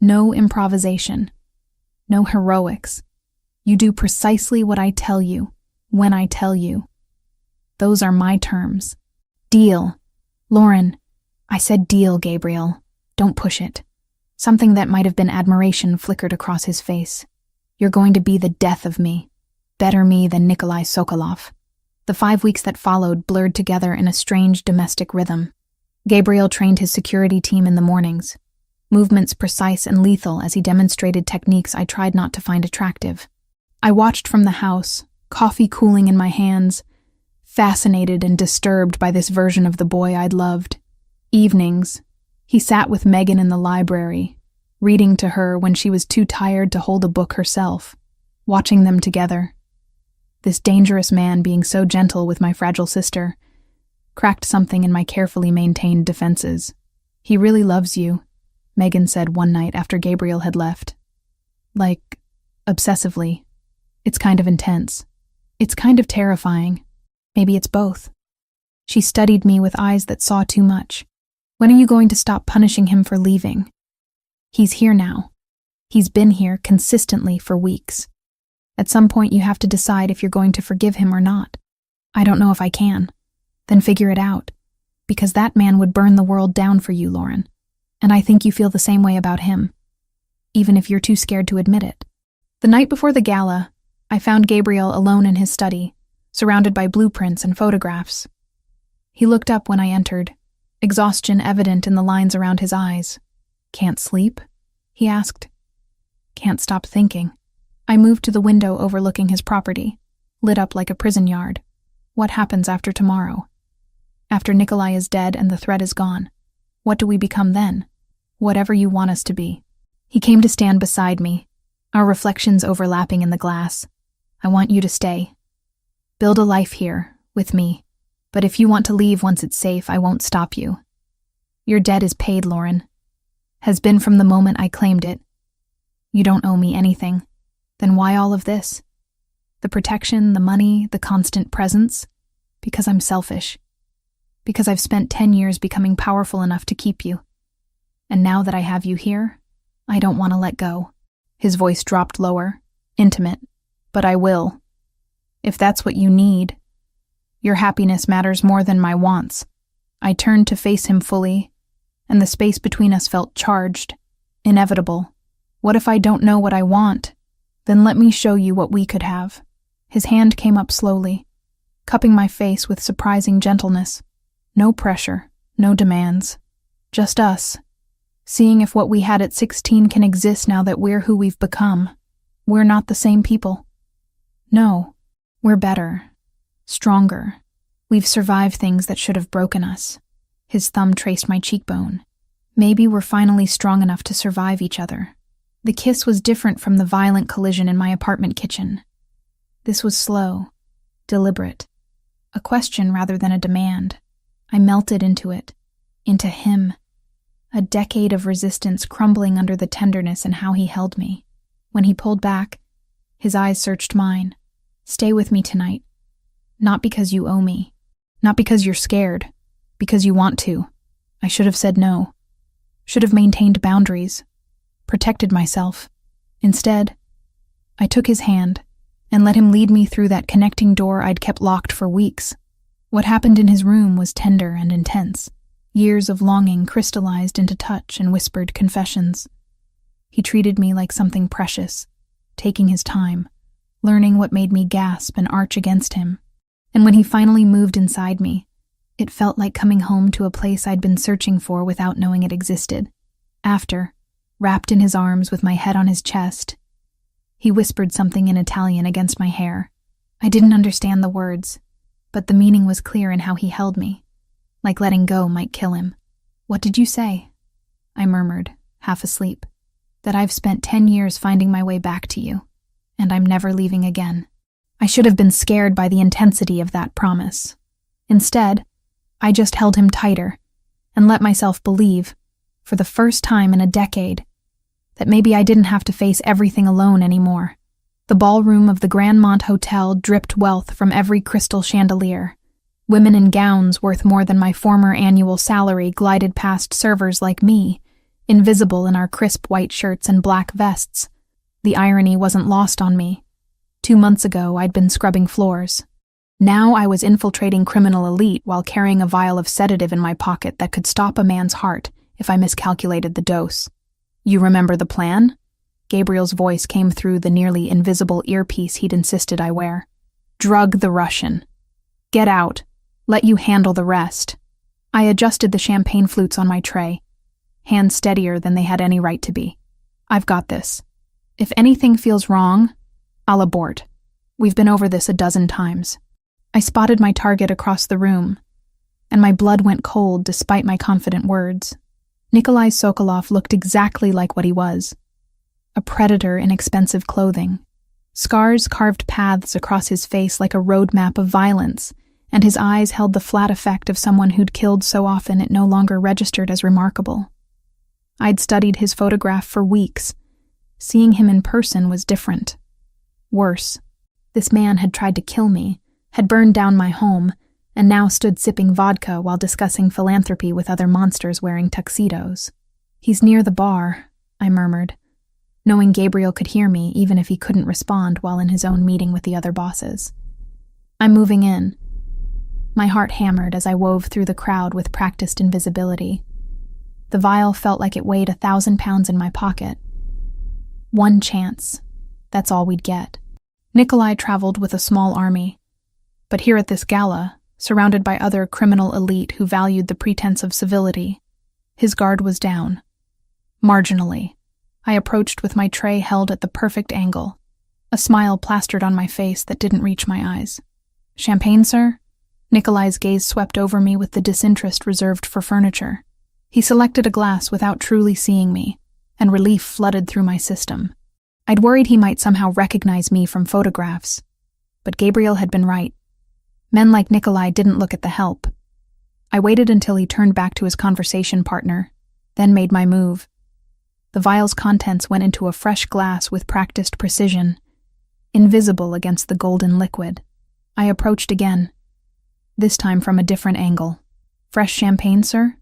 No improvisation. No heroics. You do precisely what I tell you, when I tell you. Those are my terms. Deal. Lauren, I said deal, Gabriel. Don't push it. Something that might have been admiration flickered across his face. You're going to be the death of me. Better me than Nikolai Sokolov. The 5 weeks that followed blurred together in a strange domestic rhythm. Gabriel trained his security team in the mornings, movements precise and lethal as he demonstrated techniques I tried not to find attractive. I watched from the house, coffee cooling in my hands, fascinated and disturbed by this version of the boy I'd loved. Evenings, he sat with Megan in the library, reading to her when she was too tired to hold a book herself, watching them together. This dangerous man being so gentle with my fragile sister cracked something in my carefully maintained defenses. He really loves you, Megan said one night after Gabriel had left. Like, obsessively. It's kind of intense. It's kind of terrifying. Maybe it's both. She studied me with eyes that saw too much. When are you going to stop punishing him for leaving? He's here now. He's been here consistently for weeks. At some point you have to decide if you're going to forgive him or not. I don't know if I can. Then figure it out. Because that man would burn the world down for you, Lauren. And I think you feel the same way about him, even if you're too scared to admit it. The night before the gala, I found Gabriel alone in his study, surrounded by blueprints and photographs. He looked up when I entered, exhaustion evident in the lines around his eyes. Can't sleep? He asked. Can't stop thinking. I moved to the window overlooking his property, lit up like a prison yard. What happens after tomorrow? After Nikolai is dead and the threat is gone, what do we become then? Whatever you want us to be. He came to stand beside me, our reflections overlapping in the glass. I want you to stay. Build a life here, with me. But if you want to leave once it's safe, I won't stop you. Your debt is paid, Lauren. Has been from the moment I claimed it. You don't owe me anything. Then why all of this? The protection, the money, the constant presence? Because I'm selfish. Because I've spent 10 years becoming powerful enough to keep you. And now that I have you here, I don't want to let go. His voice dropped lower, intimate. But I will. If that's what you need. Your happiness matters more than my wants. I turned to face him fully, and the space between us felt charged, inevitable. What if I don't know what I want? Then let me show you what we could have. His hand came up slowly, cupping my face with surprising gentleness. No pressure, no demands. Just us. Seeing if what we had at 16 can exist now that we're who we've become. We're not the same people. No, we're better. Stronger. We've survived things that should have broken us. His thumb traced my cheekbone. Maybe we're finally strong enough to survive each other. The kiss was different from the violent collision in my apartment kitchen. This was slow, deliberate. A question rather than a demand. I melted into it, into him. A decade of resistance crumbling under the tenderness and how he held me. When he pulled back, his eyes searched mine. Stay with me tonight. Not because you owe me. Not because you're scared. Because you want to. I should have said no. Should have maintained boundaries. Protected myself. Instead, I took his hand and let him lead me through that connecting door I'd kept locked for weeks. What happened in his room was tender and intense. Years of longing crystallized into touch and whispered confessions. He treated me like something precious, taking his time, learning what made me gasp and arch against him. And when he finally moved inside me, it felt like coming home to a place I'd been searching for without knowing it existed. After, wrapped in his arms with my head on his chest, he whispered something in Italian against my hair. I didn't understand the words, but the meaning was clear in how he held me, like letting go might kill him. What did you say? I murmured, half asleep. That I've spent 10 years finding my way back to you, and I'm never leaving again. I should have been scared by the intensity of that promise. Instead, I just held him tighter and let myself believe, for the first time in a decade, that maybe I didn't have to face everything alone anymore. The ballroom of the Grandmont Hotel dripped wealth from every crystal chandelier. Women in gowns worth more than my former annual salary glided past servers like me, invisible in our crisp white shirts and black vests. The irony wasn't lost on me. 2 months ago, I'd been scrubbing floors. Now I was infiltrating criminal elite while carrying a vial of sedative in my pocket that could stop a man's heart if I miscalculated the dose. You remember the plan? Gabriel's voice came through the nearly invisible earpiece he'd insisted I wear. Drug the Russian. Get out. Let you handle the rest. I adjusted the champagne flutes on my tray, hands steadier than they had any right to be. I've got this. If anything feels wrong, I'll abort. We've been over this a dozen times. I spotted my target across the room, and my blood went cold despite my confident words. Nikolai Sokolov looked exactly like what he was. A predator in expensive clothing. Scars carved paths across his face like a roadmap of violence, and his eyes held the flat effect of someone who'd killed so often it no longer registered as remarkable. I'd studied his photograph for weeks. Seeing him in person was different. Worse. This man had tried to kill me, had burned down my home, and now stood sipping vodka while discussing philanthropy with other monsters wearing tuxedos. He's near the bar, I murmured, knowing Gabriel could hear me even if he couldn't respond while in his own meeting with the other bosses. I'm moving in. My heart hammered as I wove through the crowd with practiced invisibility. The vial felt like it weighed 1,000 pounds in my pocket. One chance. That's all we'd get. Nikolai traveled with a small army. But here at this gala, surrounded by other criminal elite who valued the pretense of civility, his guard was down. Marginally. I approached with my tray held at the perfect angle, a smile plastered on my face that didn't reach my eyes. Champagne, sir? Nikolai's gaze swept over me with the disinterest reserved for furniture. He selected a glass without truly seeing me, and relief flooded through my system. I'd worried he might somehow recognize me from photographs, but Gabriel had been right. Men like Nikolai didn't look at the help. I waited until he turned back to his conversation partner, then made my move. The vial's contents went into a fresh glass with practiced precision, invisible against the golden liquid. I approached again, this time from a different angle. Fresh champagne, sir?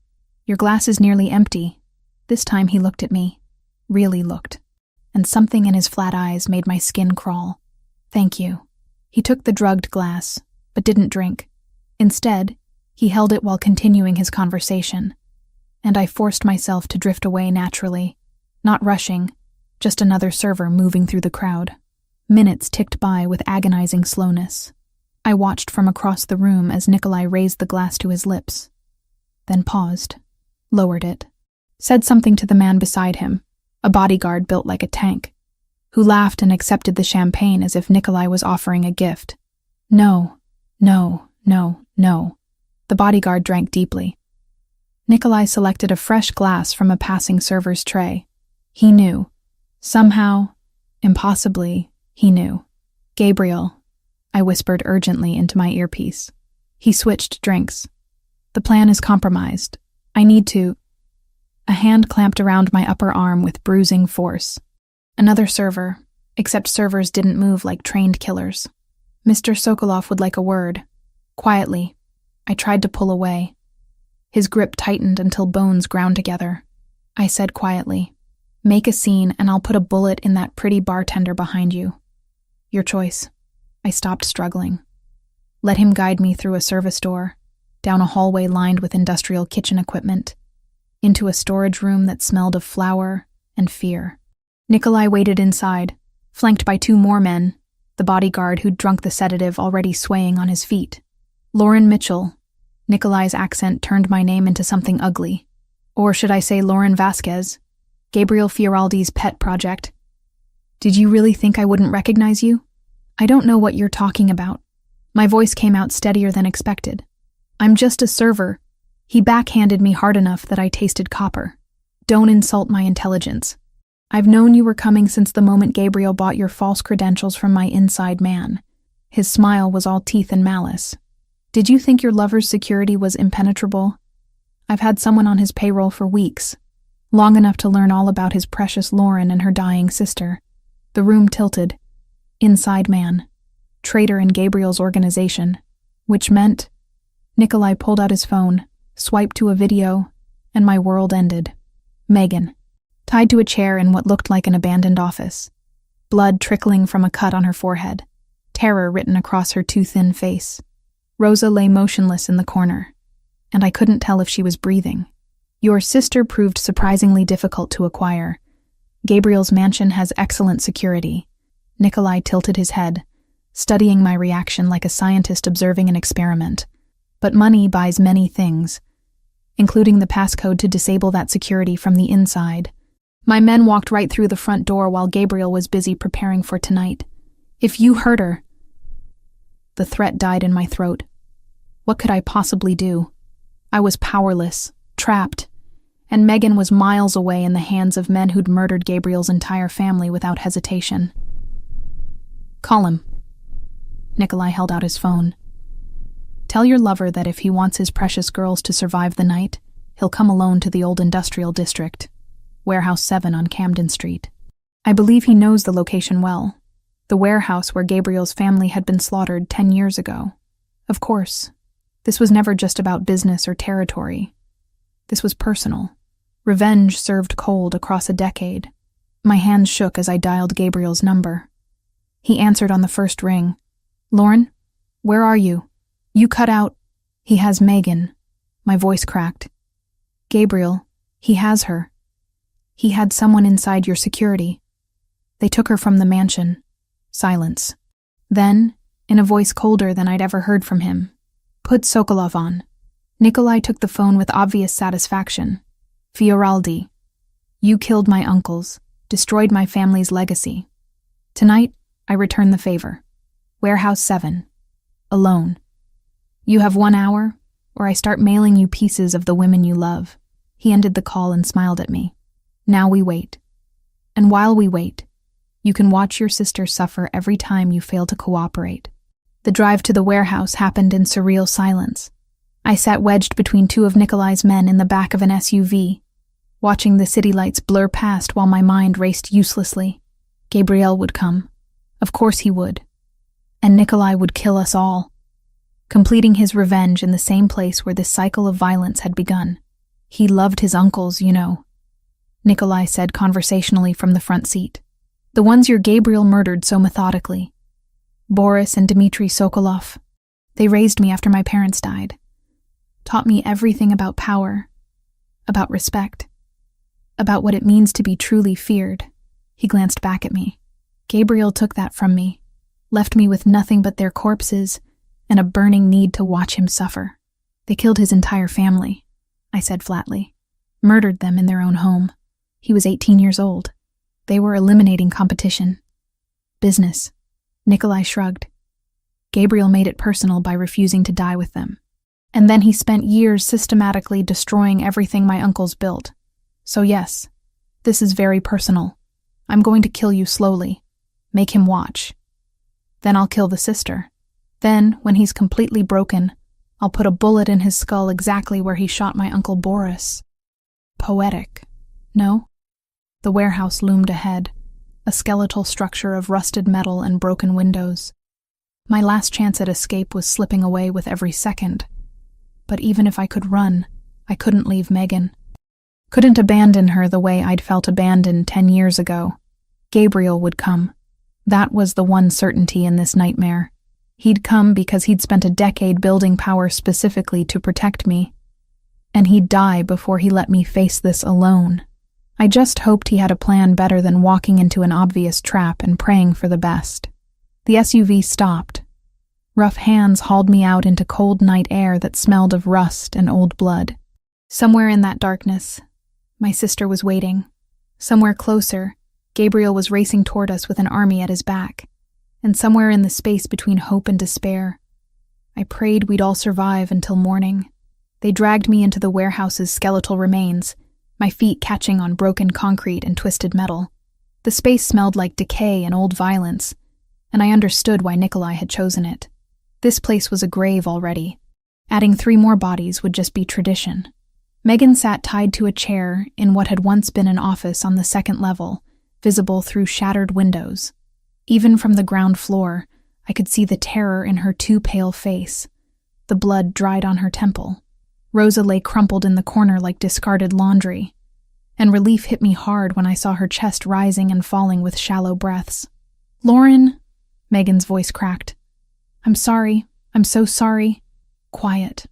Your glass is nearly empty. This time he looked at me, really looked, and something in his flat eyes made my skin crawl. Thank you. He took the drugged glass, but didn't drink. Instead, he held it while continuing his conversation, and I forced myself to drift away naturally. Not rushing, just another server moving through the crowd. Minutes ticked by with agonizing slowness. I watched from across the room as Nikolai raised the glass to his lips, then paused, lowered it, said something to the man beside him, a bodyguard built like a tank, who laughed and accepted the champagne as if Nikolai was offering a gift. No, no, no, no. The bodyguard drank deeply. Nikolai selected a fresh glass from a passing server's tray. He knew. Somehow, impossibly, he knew. Gabriel, I whispered urgently into my earpiece. He switched drinks. The plan is compromised. I need to... A hand clamped around my upper arm with bruising force. Another server, except servers didn't move like trained killers. Mr. Sokolov would like a word. Quietly. I tried to pull away. His grip tightened until bones ground together. I said quietly, "Make a scene and I'll put a bullet in that pretty bartender behind you. Your choice." I stopped struggling. Let him guide me through a service door, down a hallway lined with industrial kitchen equipment, into a storage room that smelled of flour and fear. Nikolai waited inside, flanked by 2 more men, the bodyguard who'd drunk the sedative already swaying on his feet. Lauren Mitchell. Nikolai's accent turned my name into something ugly. Or should I say Lauren Vasquez, Gabriel Fioraldi's pet project. Did you really think I wouldn't recognize you? I don't know what you're talking about. My voice came out steadier than expected. I'm just a server. He backhanded me hard enough that I tasted copper. Don't insult my intelligence. I've known you were coming since the moment Gabriel bought your false credentials from my inside man. His smile was all teeth and malice. Did you think your lover's security was impenetrable? I've had someone on his payroll for weeks, long enough to learn all about his precious Lauren and her dying sister. The room tilted. inside man, traitor in Gabriel's organization, which meant Nikolai pulled out his phone, swiped to a video, and my world ended. Megan, tied to a chair in what looked like an abandoned office, blood trickling from a cut on her forehead, terror written across her too thin face. Rosa lay motionless in the corner, and I couldn't tell if she was breathing. Your sister proved surprisingly difficult to acquire. Gabriel's mansion has excellent security. Nikolai tilted his head, studying my reaction like a scientist observing an experiment. But money buys many things, including the passcode to disable that security from the inside. My men walked right through the front door while Gabriel was busy preparing for tonight. If you hurt her... The threat died in my throat. What could I possibly do? I was powerless, trapped, and Megan was miles away in the hands of men who'd murdered Gabriel's entire family without hesitation. Call him. Nikolai held out his phone. Tell your lover that if he wants his precious girls to survive the night, he'll come alone to the old industrial district, Warehouse 7 on Camden Street. I believe he knows the location well, the warehouse where Gabriel's family had been slaughtered 10 years ago. Of course, this was never just about business or territory. This was personal. Revenge served cold across a decade. My hands shook as I dialed Gabriel's number. He answered on the first ring. Lauren, where are you? You cut out. He has Megan. My voice cracked. Gabriel, he has her. He had someone inside your security. They took her from the mansion. Silence. Then, in a voice colder than I'd ever heard from him, put Sokolov on. Nikolai took the phone with obvious satisfaction. Fioraldi, you killed my uncles, destroyed my family's legacy. Tonight, I return the favor. Warehouse 7. Alone. You have 1 hour, or I start mailing you pieces of the women you love. He ended the call and smiled at me. Now we wait. And while we wait, you can watch your sister suffer every time you fail to cooperate. The drive to the warehouse happened in surreal silence. I sat wedged between two of Nikolai's men in the back of an SUV, watching the city lights blur past while my mind raced uselessly. Gabriel would come. Of course he would. And Nikolai would kill us all, completing his revenge in the same place where this cycle of violence had begun. He loved his uncles, you know, Nikolai said conversationally from the front seat. The ones your Gabriel murdered so methodically. Boris and Dmitry Sokolov. They raised me after my parents died. Taught me everything about power, about respect, about what it means to be truly feared. He glanced back at me. Gabriel took that from me, left me with nothing but their corpses and a burning need to watch him suffer. They killed his entire family, I said flatly. Murdered them in their own home. He was 18 years old. They were eliminating competition. Business. Nikolai shrugged. Gabriel made it personal by refusing to die with them. And then he spent years systematically destroying everything my uncles built. So yes, this is very personal. I'm going to kill you slowly. Make him watch. Then I'll kill the sister. Then, when he's completely broken, I'll put a bullet in his skull exactly where he shot my Uncle Boris. Poetic, no? The warehouse loomed ahead, a skeletal structure of rusted metal and broken windows. My last chance at escape was slipping away with every second. But even if I could run, I couldn't leave Megan. Couldn't abandon her the way I'd felt abandoned 10 years ago. Gabriel would come. That was the one certainty in this nightmare. He'd come because he'd spent a decade building power specifically to protect me. And he'd die before he let me face this alone. I just hoped he had a plan better than walking into an obvious trap and praying for the best. The SUV stopped. Rough hands hauled me out into cold night air that smelled of rust and old blood. Somewhere in that darkness, my sister was waiting. Somewhere closer, Gabriel was racing toward us with an army at his back. And somewhere in the space between hope and despair, I prayed we'd all survive until morning. They dragged me into the warehouse's skeletal remains, my feet catching on broken concrete and twisted metal. The space smelled like decay and old violence, and I understood why Nikolai had chosen it. This place was a grave already. Adding 3 more bodies would just be tradition. Megan sat tied to a chair in what had once been an office on the 2nd level, visible through shattered windows. Even from the ground floor, I could see the terror in her too pale face. The blood dried on her temple. Rosa lay crumpled in the corner like discarded laundry, and relief hit me hard when I saw her chest rising and falling with shallow breaths. "Lauren," Megan's voice cracked. "I'm sorry. I'm so sorry." Quiet.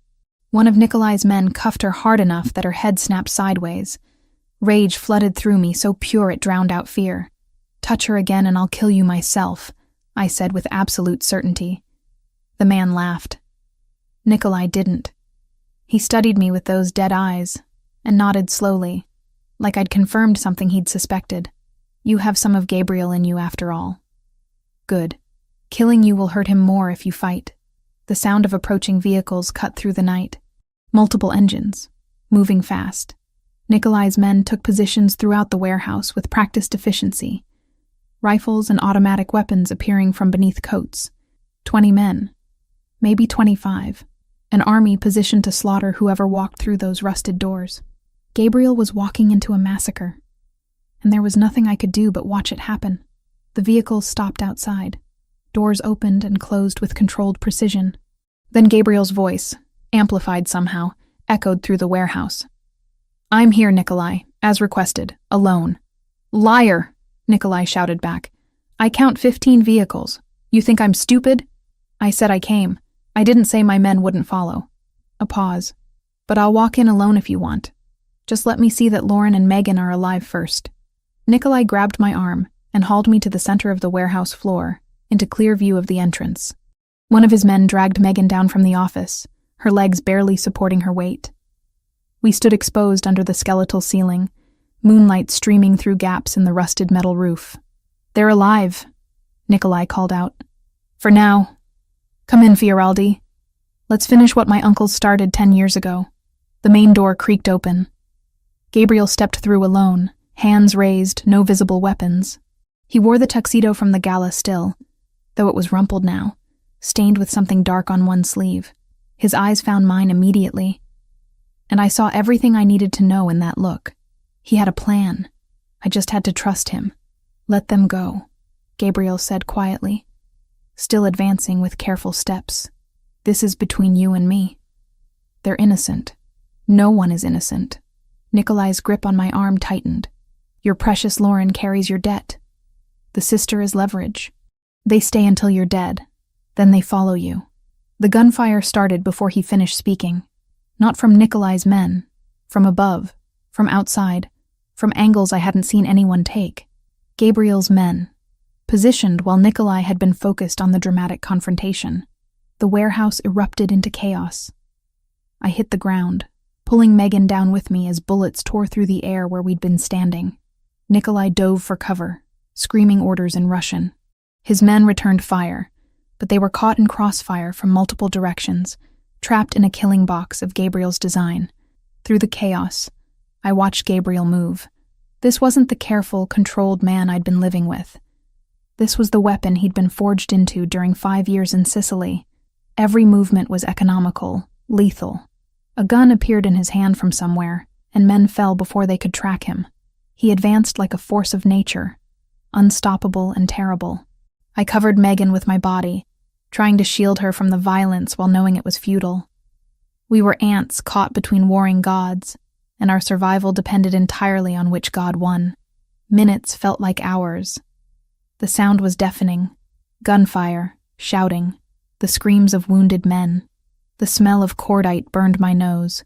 One of Nikolai's men cuffed her hard enough that her head snapped sideways. Rage flooded through me, so pure it drowned out fear. "Touch her again and I'll kill you myself," I said with absolute certainty. The man laughed. Nikolai didn't. He studied me with those dead eyes and nodded slowly, like I'd confirmed something he'd suspected. "You have some of Gabriel in you after all." "Good. Killing you will hurt him more if you fight." The sound of approaching vehicles cut through the night. Multiple engines, moving fast. Nikolai's men took positions throughout the warehouse with practiced efficiency. Rifles and automatic weapons appearing from beneath coats. 20 men, maybe 25. An army positioned to slaughter whoever walked through those rusted doors. Gabriel was walking into a massacre, and there was nothing I could do but watch it happen. The vehicles stopped outside. Doors opened and closed with controlled precision. Then Gabriel's voice, amplified somehow, echoed through the warehouse. "I'm here, Nikolai, as requested, alone." "Liar!" Nikolai shouted back. "I count 15 vehicles. You think I'm stupid?" "I said I came. I didn't say my men wouldn't follow." A pause. "But I'll walk in alone if you want. Just let me see that Lauren and Megan are alive first." Nikolai grabbed my arm and hauled me to the center of the warehouse floor, into clear view of the entrance. One of his men dragged Megan down from the office, her legs barely supporting her weight. We stood exposed under the skeletal ceiling, moonlight streaming through gaps in the rusted metal roof. "They're alive," Nikolai called out. "For now. Come in, Fioraldi. Let's finish what my uncle started 10 years ago." The main door creaked open. Gabriel stepped through alone, hands raised, no visible weapons. He wore the tuxedo from the gala still, though it was rumpled now, stained with something dark on one sleeve. His eyes found mine immediately, and I saw everything I needed to know in that look. He had a plan. I just had to trust him. "Let them go," Gabriel said quietly, still advancing with careful steps. "This is between you and me. They're innocent. No one is innocent." Nikolai's grip on my arm tightened. "Your precious Lauren carries your debt. The sister is leverage. They stay until you're dead. Then they follow you." The gunfire started before he finished speaking. Not from Nikolai's men. From above. From outside. From angles I hadn't seen anyone take. Gabriel's men. Positioned while Nikolai had been focused on the dramatic confrontation. The warehouse erupted into chaos. I hit the ground, pulling Megan down with me as bullets tore through the air where we'd been standing. Nikolai dove for cover, screaming orders in Russian. His men returned fire, but they were caught in crossfire from multiple directions, trapped in a killing box of Gabriel's design. Through the chaos, I watched Gabriel move. This wasn't the careful, controlled man I'd been living with. This was the weapon he'd been forged into during 5 years in Sicily. Every movement was economical, lethal. A gun appeared in his hand from somewhere, and men fell before they could track him. He advanced like a force of nature, unstoppable and terrible. I covered Megan with my body, trying to shield her from the violence while knowing it was futile. We were ants caught between warring gods, and our survival depended entirely on which god won. Minutes felt like hours. The sound was deafening. Gunfire, shouting, the screams of wounded men. The smell of cordite burned my nose.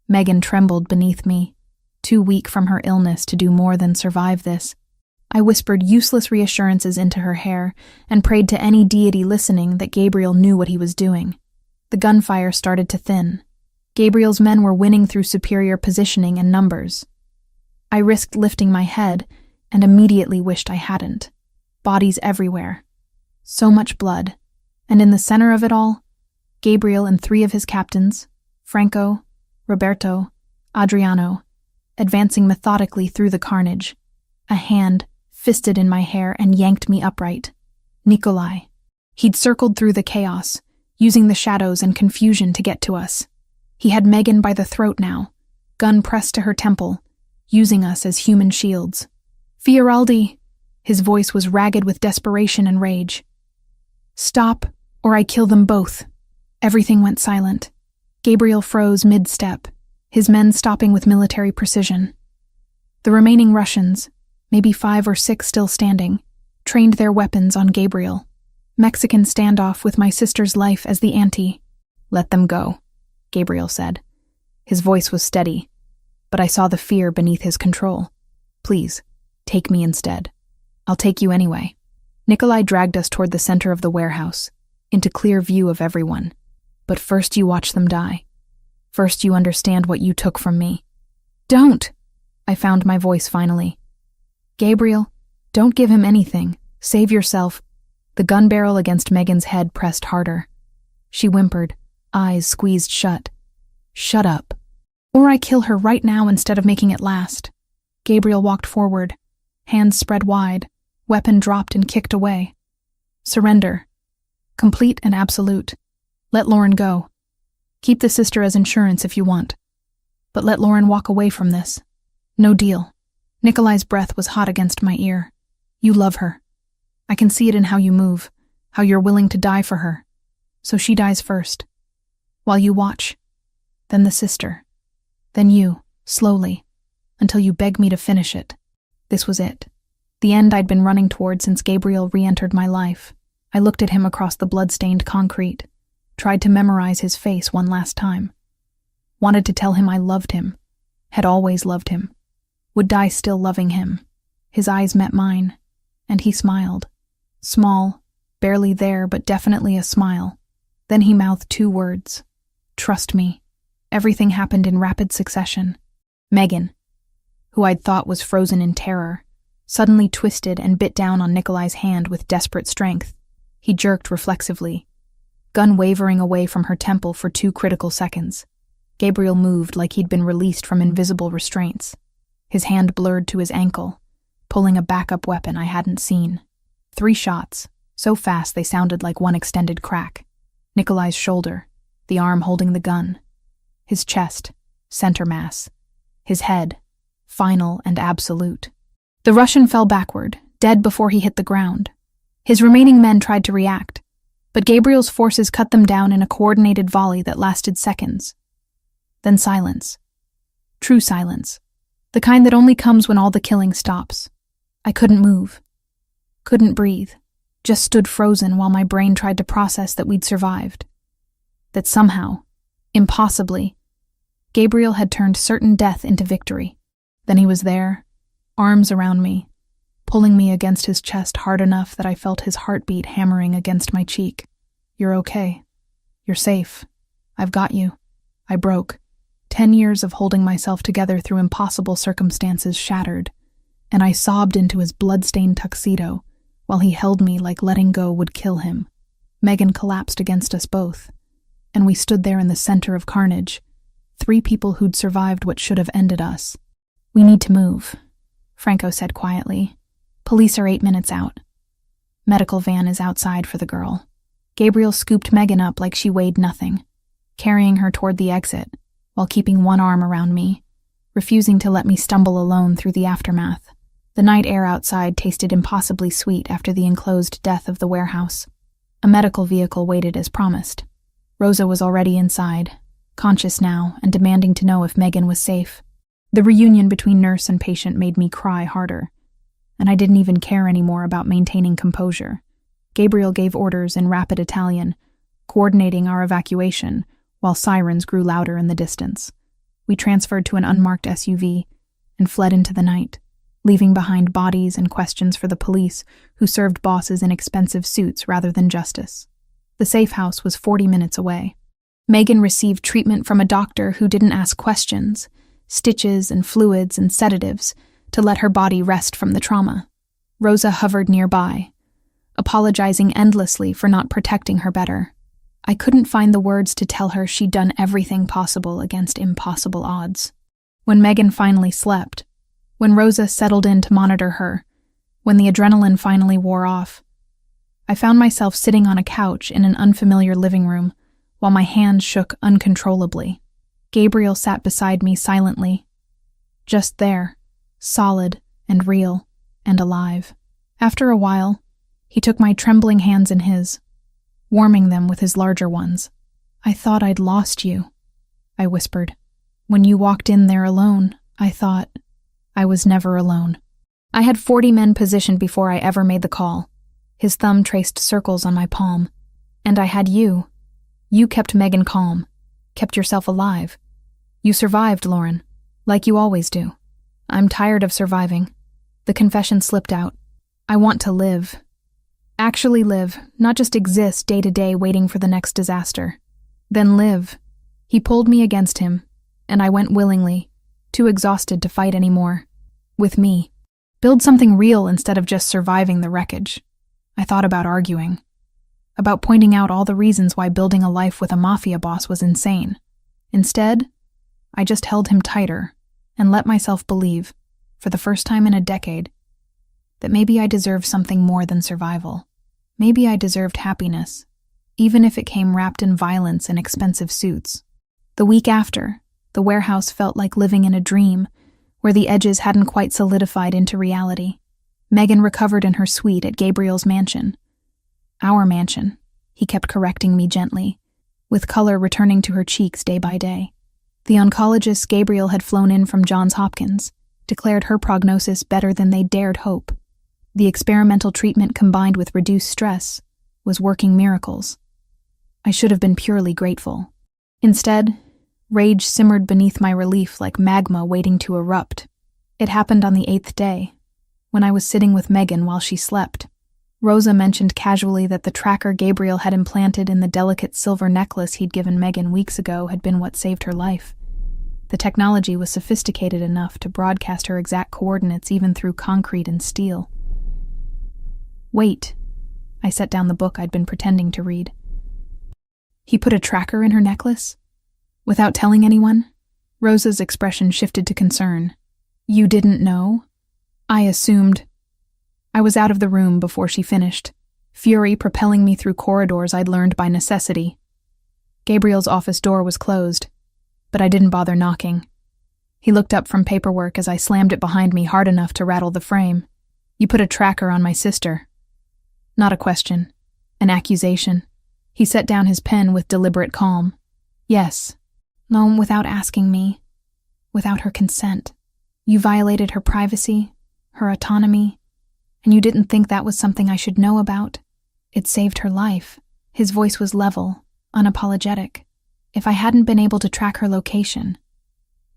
Megan trembled beneath me, too weak from her illness to do more than survive this. I whispered useless reassurances into her hair and prayed to any deity listening that Gabriel knew what he was doing. The gunfire started to thin. Gabriel's men were winning through superior positioning and numbers. I risked lifting my head and immediately wished I hadn't. Bodies everywhere. So much blood. And in the center of it all, Gabriel and 3 of his captains, Franco, Roberto, Adriano, advancing methodically through the carnage. A hand fisted in my hair and yanked me upright. Nikolai. He'd circled through the chaos, using the shadows and confusion to get to us. He had Megan by the throat now, gun pressed to her temple, using us as human shields. "Fioraldi!" His voice was ragged with desperation and rage. "Stop, or I kill them both." Everything went silent. Gabriel froze mid-step, his men stopping with military precision. The remaining Russians, maybe 5 or 6 still standing, trained their weapons on Gabriel. Mexican standoff with my sister's life as the ante. "Let them go," Gabriel said. His voice was steady, but I saw the fear beneath his control. "Please, take me instead. I'll take you anyway." Nikolai dragged us toward the center of the warehouse, into clear view of everyone. "But first you watch them die. First you understand what you took from me." "Don't!" I found my voice finally. "Gabriel, don't give him anything. Save yourself." The gun barrel against Megan's head pressed harder. She whimpered, eyes squeezed shut. "Shut up. Or I kill her right now instead of making it last." Gabriel walked forward, hands spread wide, weapon dropped and kicked away. "Surrender. Complete and absolute. Let Lauren go. Keep the sister as insurance if you want. But let Lauren walk away from this. No deal." Nikolai's breath was hot against my ear. "You love her. I can see it in how you move, how you're willing to die for her. So she dies first. While you watch. Then the sister. Then you, slowly, until you beg me to finish it." This was it. The end I'd been running toward since Gabriel re-entered my life. I looked at him across the blood-stained concrete, tried to memorize his face one last time. Wanted to tell him I loved him, had always loved him, would die still loving him. His eyes met mine, and he smiled. Small, barely there, but definitely a smile. Then he mouthed 2 words. "Trust me." Everything happened in rapid succession. Megan, who I'd thought was frozen in terror, suddenly twisted and bit down on Nikolai's hand with desperate strength. He jerked reflexively, gun wavering away from her temple for 2 critical seconds. Gabriel moved like he'd been released from invisible restraints. His hand blurred to his ankle, pulling a backup weapon I hadn't seen. 3 shots, so fast they sounded like one extended crack. Nikolai's shoulder, the arm holding the gun. His chest, center mass. His head, final and absolute. The Russian fell backward, dead before he hit the ground. His remaining men tried to react, but Gabriel's forces cut them down in a coordinated volley that lasted seconds. Then silence. True silence. The kind that only comes when all the killing stops. I couldn't move. Couldn't breathe. Just stood frozen while my brain tried to process that we'd survived. That somehow, impossibly, Gabriel had turned certain death into victory. Then he was there, arms around me, pulling me against his chest hard enough that I felt his heartbeat hammering against my cheek. "You're okay. You're safe. I've got you." I broke. 10 years of holding myself together through impossible circumstances shattered, and I sobbed into his blood-stained tuxedo while he held me like letting go would kill him. Megan collapsed against us both, and we stood there in the center of carnage, 3 people who'd survived what should have ended us. "We need to move," Franco said quietly. "Police are 8 minutes out. Medical van is outside for the girl." Gabriel scooped Megan up like she weighed nothing, carrying her toward the exit, while keeping one arm around me, refusing to let me stumble alone through the aftermath. The night air outside tasted impossibly sweet after the enclosed death of the warehouse. A medical vehicle waited as promised. Rosa was already inside, conscious now and demanding to know if Megan was safe. The reunion between nurse and patient made me cry harder, and I didn't even care anymore about maintaining composure. Gabriel gave orders in rapid Italian, coordinating our evacuation, while sirens grew louder in the distance. We transferred to an unmarked SUV and fled into the night, leaving behind bodies and questions for the police who served bosses in expensive suits rather than justice. The safe house was 40 minutes away. Megan received treatment from a doctor who didn't ask questions, stitches and fluids and sedatives to let her body rest from the trauma. Rosa hovered nearby, apologizing endlessly for not protecting her better. I couldn't find the words to tell her she'd done everything possible against impossible odds. When Megan finally slept, when Rosa settled in to monitor her, when the adrenaline finally wore off, I found myself sitting on a couch in an unfamiliar living room while my hands shook uncontrollably. Gabriel sat beside me silently, just there, solid and real and alive. After a while, he took my trembling hands in his, warming them with his larger ones. "I thought I'd lost you," I whispered. "When you walked in there alone, I thought I was never alone." I had 40 men positioned before I ever made the call. His thumb traced circles on my palm. And I had you. You kept Megan calm, kept yourself alive. You survived, Lauren, like you always do. I'm tired of surviving. The confession slipped out. I want to live. Actually live, not just exist day to day waiting for the next disaster. Then live. He pulled me against him, and I went willingly, too exhausted to fight anymore. With me. Build something real instead of just surviving the wreckage. I thought about arguing. About pointing out all the reasons why building a life with a mafia boss was insane. Instead, I just held him tighter and let myself believe, for the first time in a decade, that maybe I deserved something more than survival. Maybe I deserved happiness, even if it came wrapped in violence and expensive suits. The week after, the warehouse felt like living in a dream, where the edges hadn't quite solidified into reality. Megan recovered in her suite at Gabriel's mansion. Our mansion, he kept correcting me gently, with color returning to her cheeks day by day. The oncologist Gabriel had flown in from Johns Hopkins, declared her prognosis better than they dared hope. The experimental treatment combined with reduced stress was working miracles. I should have been purely grateful. Instead, rage simmered beneath my relief like magma waiting to erupt. It happened on the 8th day, when I was sitting with Megan while she slept. Rosa mentioned casually that the tracker Gabriel had implanted in the delicate silver necklace he'd given Megan weeks ago had been what saved her life. The technology was sophisticated enough to broadcast her exact coordinates even through concrete and steel. "Wait." I set down the book I'd been pretending to read. "He put a tracker in her necklace? Without telling anyone?" Rosa's expression shifted to concern. "You didn't know?" I assumed. I was out of the room before she finished, fury propelling me through corridors I'd learned by necessity. Gabriel's office door was closed, but I didn't bother knocking. He looked up from paperwork as I slammed it behind me hard enough to rattle the frame. "You put a tracker on my sister." Not a question, an accusation. He set down his pen with deliberate calm. "Yes. No, without asking me, without her consent. You violated her privacy, her autonomy, and you didn't think that was something I should know about. It saved her life." His voice was level, unapologetic. "If I hadn't been able to track her location,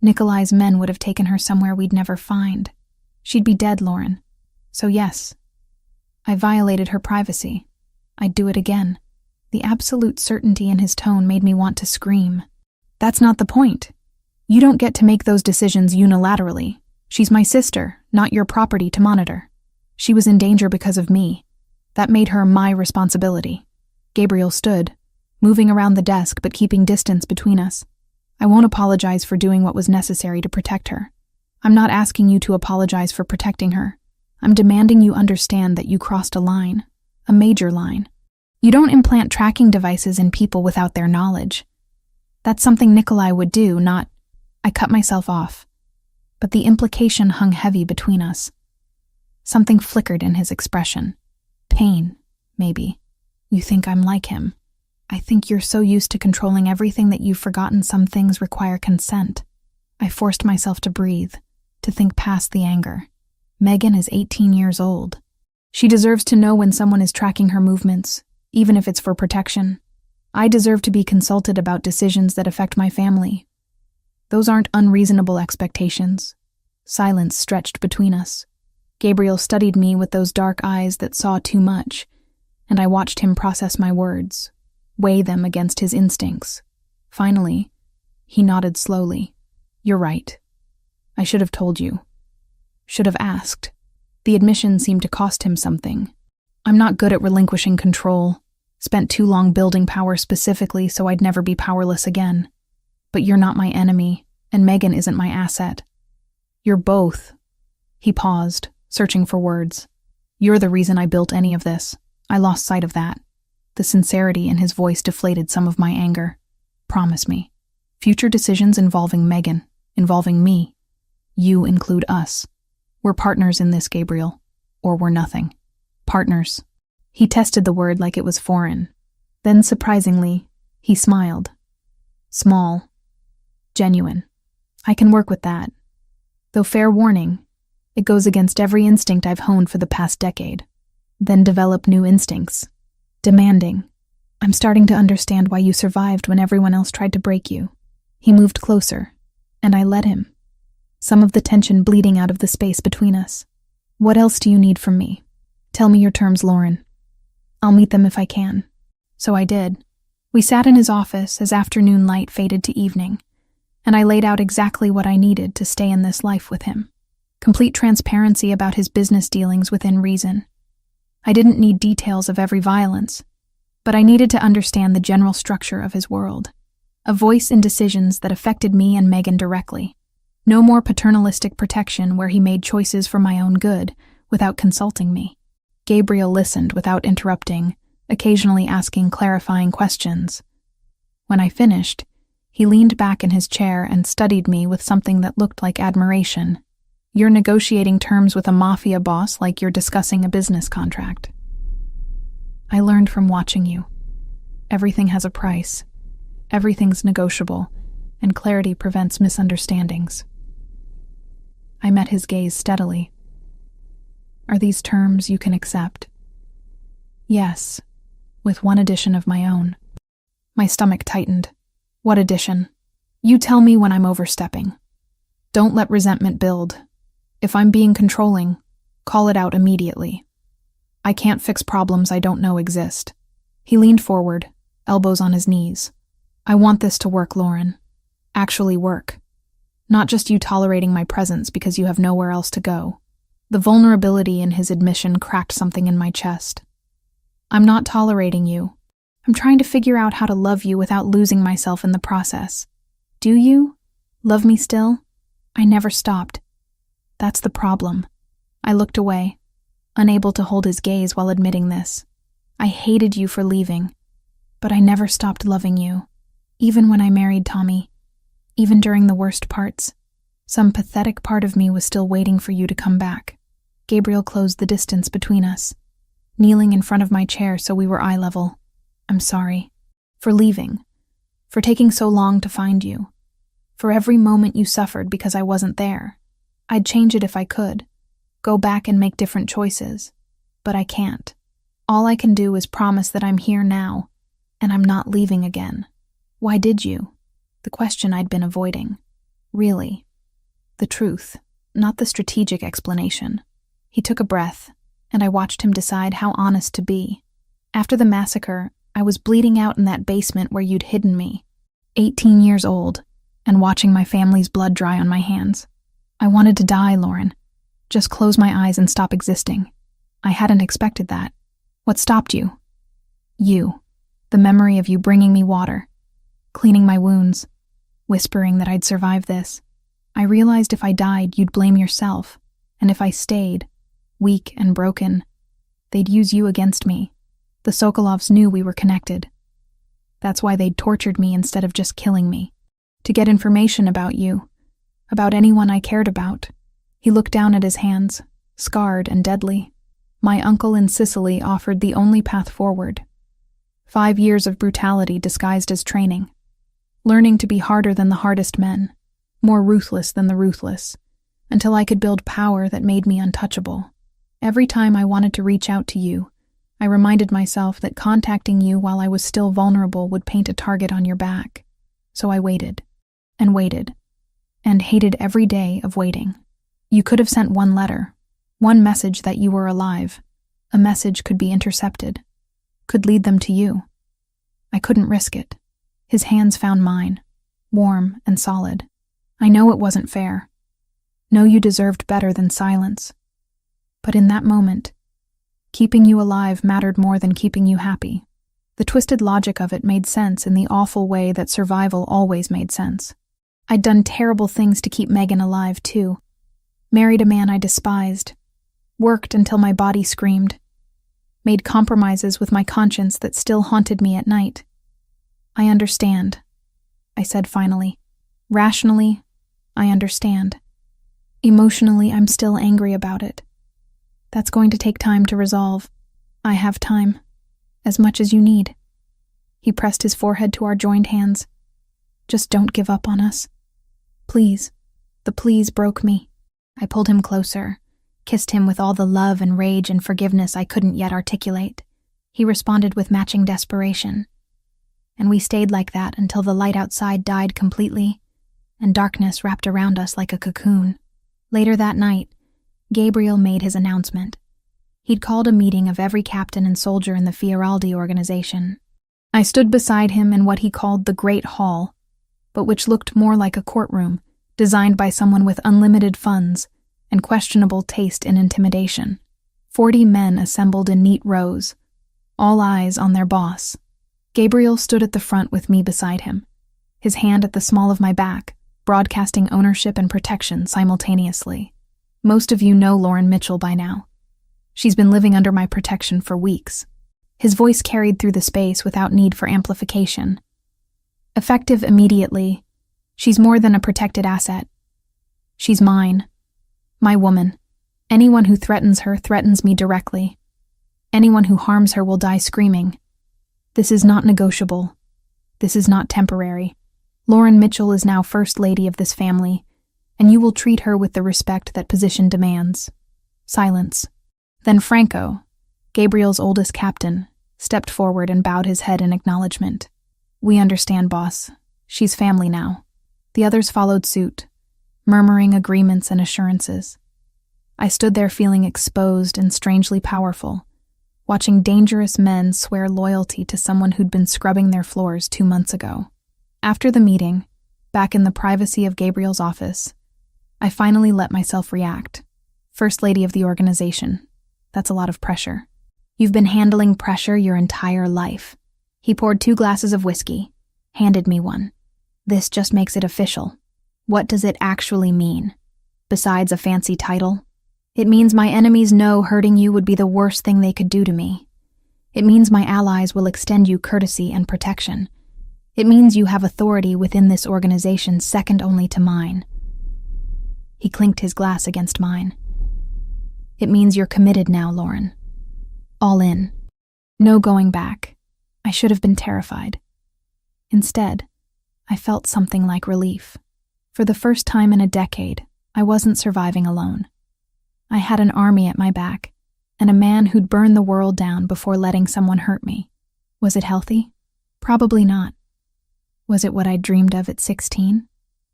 Nikolai's men would have taken her somewhere we'd never find. She'd be dead, Lauren. So yes, I violated her privacy. I'd do it again." The absolute certainty in his tone made me want to scream. "That's not the point. You don't get to make those decisions unilaterally. She's my sister, not your property to monitor. She was in danger because of me. That made her my responsibility." Gabriel stood, moving around the desk but keeping distance between us. "I won't apologize for doing what was necessary to protect her. I'm not asking you to apologize for protecting her. I'm demanding you understand that you crossed a line, a major line. You don't implant tracking devices in people without their knowledge. That's something Nikolai would do, not—" I cut myself off, but the implication hung heavy between us. Something flickered in his expression. Pain, maybe. "You think I'm like him. I think you're so used to controlling everything that you've forgotten some things require consent." I forced myself to breathe, to think past the anger. Megan is 18 years old. She deserves to know when someone is tracking her movements, even if it's for protection. I deserve to be consulted about decisions that affect my family. Those aren't unreasonable expectations. Silence stretched between us. Gabriel studied me with those dark eyes that saw too much, and I watched him process my words, weigh them against his instincts. Finally, he nodded slowly. "You're right. I should have told you. Should have asked." The admission seemed to cost him something. "I'm not good at relinquishing control. Spent too long building power specifically so I'd never be powerless again. But you're not my enemy, and Megan isn't my asset. You're both." He paused, searching for words. "You're the reason I built any of this. I lost sight of that." The sincerity in his voice deflated some of my anger. "Promise me. Future decisions involving Megan, involving me. You include us. We're partners in this, Gabriel, or we're nothing." Partners. He tested the word like it was foreign. Then, surprisingly, he smiled. Small. Genuine. I can work with that. Though fair warning, it goes against every instinct I've honed for the past decade. Then develop new instincts. Demanding. I'm starting to understand why you survived when everyone else tried to break you. He moved closer, and I let him. Some of the tension bleeding out of the space between us. What else do you need from me? Tell me your terms, Lauren. I'll meet them if I can. So I did. We sat in his office as afternoon light faded to evening, and I laid out exactly what I needed to stay in this life with him. Complete transparency about his business dealings within reason. I didn't need details of every violence, but I needed to understand the general structure of his world. A voice in decisions that affected me and Megan directly. No more paternalistic protection where he made choices for my own good without consulting me. Gabriel listened without interrupting, occasionally asking clarifying questions. When I finished, he leaned back in his chair and studied me with something that looked like admiration. You're negotiating terms with a Mafia boss like you're discussing a business contract. I learned from watching you. Everything has a price. Everything's negotiable, and clarity prevents misunderstandings. I met his gaze steadily. Are these terms you can accept? Yes, with one addition of my own. My stomach tightened. What addition? You tell me when I'm overstepping. Don't let resentment build. If I'm being controlling, call it out immediately. I can't fix problems I don't know exist. He leaned forward, elbows on his knees. I want this to work, Lauren. Actually work. Not just you tolerating my presence because you have nowhere else to go. The vulnerability in his admission cracked something in my chest. I'm not tolerating you. I'm trying to figure out how to love you without losing myself in the process. Do you? Love me still? I never stopped. That's the problem. I looked away, unable to hold his gaze while admitting this. I hated you for leaving, but I never stopped loving you. Even when I married Tommy, even during the worst parts, some pathetic part of me was still waiting for you to come back. Gabriel closed the distance between us, kneeling in front of my chair so we were eye level. I'm sorry. For leaving. For taking so long to find you. For every moment you suffered because I wasn't there. I'd change it if I could. Go back and make different choices. But I can't. All I can do is promise that I'm here now, and I'm not leaving again. Why did you? The question I'd been avoiding. Really. The truth, not the strategic explanation. He took a breath, and I watched him decide how honest to be. After the massacre, I was bleeding out in that basement where you'd hidden me. 18 years old, and watching my family's blood dry on my hands. I wanted to die, Lauren. Just close my eyes and stop existing. I hadn't expected that. What stopped you? You. The memory of you bringing me water, cleaning my wounds, whispering that I'd survive this. I realized if I died, you'd blame yourself, and if I stayed, weak and broken, they'd use you against me. The Sokolovs knew we were connected. That's why they'd tortured me instead of just killing me. To get information about you, about anyone I cared about. He looked down at his hands, scarred and deadly. My uncle in Sicily offered the only path forward. 5 years of brutality disguised as training. Learning to be harder than the hardest men, more ruthless than the ruthless, until I could build power that made me untouchable. Every time I wanted to reach out to you, I reminded myself that contacting you while I was still vulnerable would paint a target on your back. So I waited, and hated every day of waiting. You could have sent one letter, one message that you were alive. A message could be intercepted, could lead them to you. I couldn't risk it. His hands found mine, warm and solid. I know it wasn't fair. Know you deserved better than silence. But in that moment, keeping you alive mattered more than keeping you happy. The twisted logic of it made sense in the awful way that survival always made sense. I'd done terrible things to keep Megan alive, too. Married a man I despised. Worked until my body screamed. Made compromises with my conscience that still haunted me at night. I understand, I said finally. Rationally, I understand. Emotionally, I'm still angry about it. That's going to take time to resolve. I have time. As much as you need. He pressed his forehead to our joined hands. Just don't give up on us. Please. The please broke me. I pulled him closer, kissed him with all the love and rage and forgiveness I couldn't yet articulate. He responded with matching desperation. And we stayed like that until the light outside died completely, and darkness wrapped around us like a cocoon. Later that night, Gabriel made his announcement. He'd called a meeting of every captain and soldier in the Fioraldi organization. I stood beside him in what he called the Great Hall, but which looked more like a courtroom, designed by someone with unlimited funds and questionable taste in intimidation. 40 men assembled in neat rows, all eyes on their boss. Gabriel stood at the front with me beside him, his hand at the small of my back, broadcasting ownership and protection simultaneously. Most of you know Lauren Mitchell by now. She's been living under my protection for weeks. His voice carried through the space without need for amplification. Effective immediately, she's more than a protected asset. She's mine. My woman. Anyone who threatens her threatens me directly. Anyone who harms her will die screaming. This is not negotiable. This is not temporary. Lauren Mitchell is now First Lady of this family, and you will treat her with the respect that position demands. Silence. Then Franco, Gabriel's oldest captain, stepped forward and bowed his head in acknowledgement. We understand, boss. She's family now. The others followed suit, murmuring agreements and assurances. I stood there feeling exposed and strangely powerful, watching dangerous men swear loyalty to someone who'd been scrubbing their floors 2 months ago. After the meeting, back in the privacy of Gabriel's office, I finally let myself react. First Lady of the organization. That's a lot of pressure. You've been handling pressure your entire life. He poured 2 glasses of whiskey, handed me one. This just makes it official. What does it actually mean? Besides a fancy title? It means my enemies know hurting you would be the worst thing they could do to me. It means my allies will extend you courtesy and protection. It means you have authority within this organization second only to mine. He clinked his glass against mine. It means you're committed now, Lauren. All in. No going back. I should have been terrified. Instead, I felt something like relief. For the first time in a decade, I wasn't surviving alone. I had an army at my back, and a man who'd burn the world down before letting someone hurt me. Was it healthy? Probably not. Was it what I dreamed of at 16?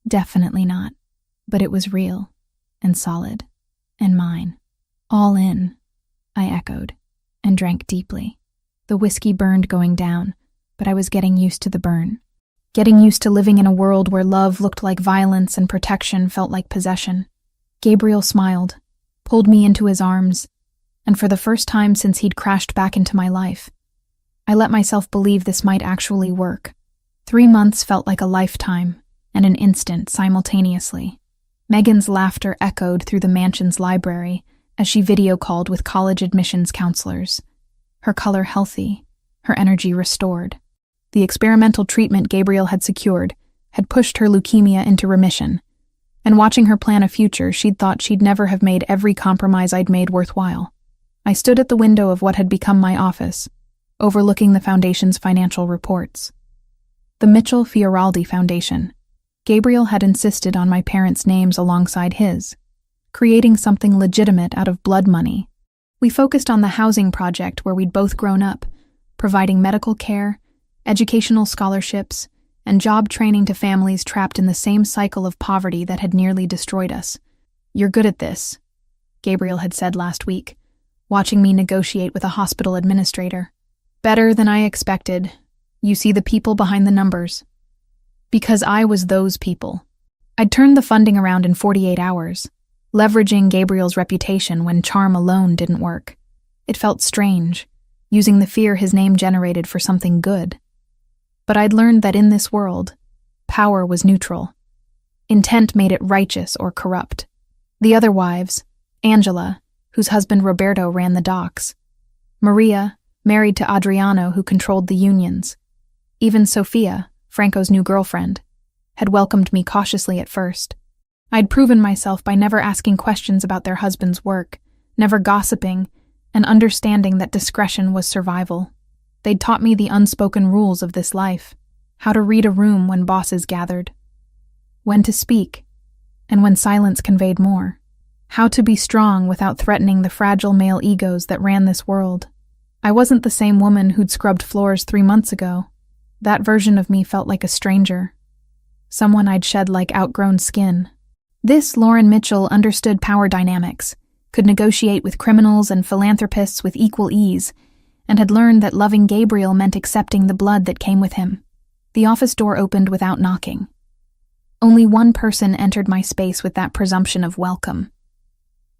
Definitely not. But it was real, and solid, and mine. All in, I echoed, and drank deeply. The whiskey burned going down, but I was getting used to the burn. Getting used to living in a world where love looked like violence and protection felt like possession. Gabriel smiled, pulled me into his arms, and for the first time since he'd crashed back into my life, I let myself believe this might actually work. 3 months felt like a lifetime, and an instant simultaneously. Megan's laughter echoed through the mansion's library as she video-called with college admissions counselors. Her color healthy, her energy restored. The experimental treatment Gabriel had secured had pushed her leukemia into remission, and watching her plan a future, she'd thought she'd never have made every compromise I'd made worthwhile. I stood at the window of what had become my office, overlooking the foundation's financial reports. The Mitchell Fioraldi Foundation. Gabriel had insisted on my parents' names alongside his, creating something legitimate out of blood money. We focused on the housing project where we'd both grown up, providing medical care, educational scholarships, and job training to families trapped in the same cycle of poverty that had nearly destroyed us. You're good at this, Gabriel had said last week, watching me negotiate with a hospital administrator. Better than I expected. You see the people behind the numbers. Because I was those people. I'd turned the funding around in 48 hours, leveraging Gabriel's reputation when charm alone didn't work. It felt strange, using the fear his name generated for something good. But I'd learned that in this world, power was neutral. Intent made it righteous or corrupt. The other wives, Angela, whose husband Roberto ran the docks, Maria, married to Adriano, who controlled the unions. Even Sophia, Franco's new girlfriend, had welcomed me cautiously at first. I'd proven myself by never asking questions about their husband's work, never gossiping, and understanding that discretion was survival. They'd taught me the unspoken rules of this life, how to read a room when bosses gathered, when to speak, and when silence conveyed more, how to be strong without threatening the fragile male egos that ran this world. I wasn't the same woman who'd scrubbed floors 3 months ago. That version of me felt like a stranger, someone I'd shed like outgrown skin. This Lauren Mitchell understood power dynamics, could negotiate with criminals and philanthropists with equal ease, and had learned that loving Gabriel meant accepting the blood that came with him. The office door opened without knocking. Only one person entered my space with that presumption of welcome.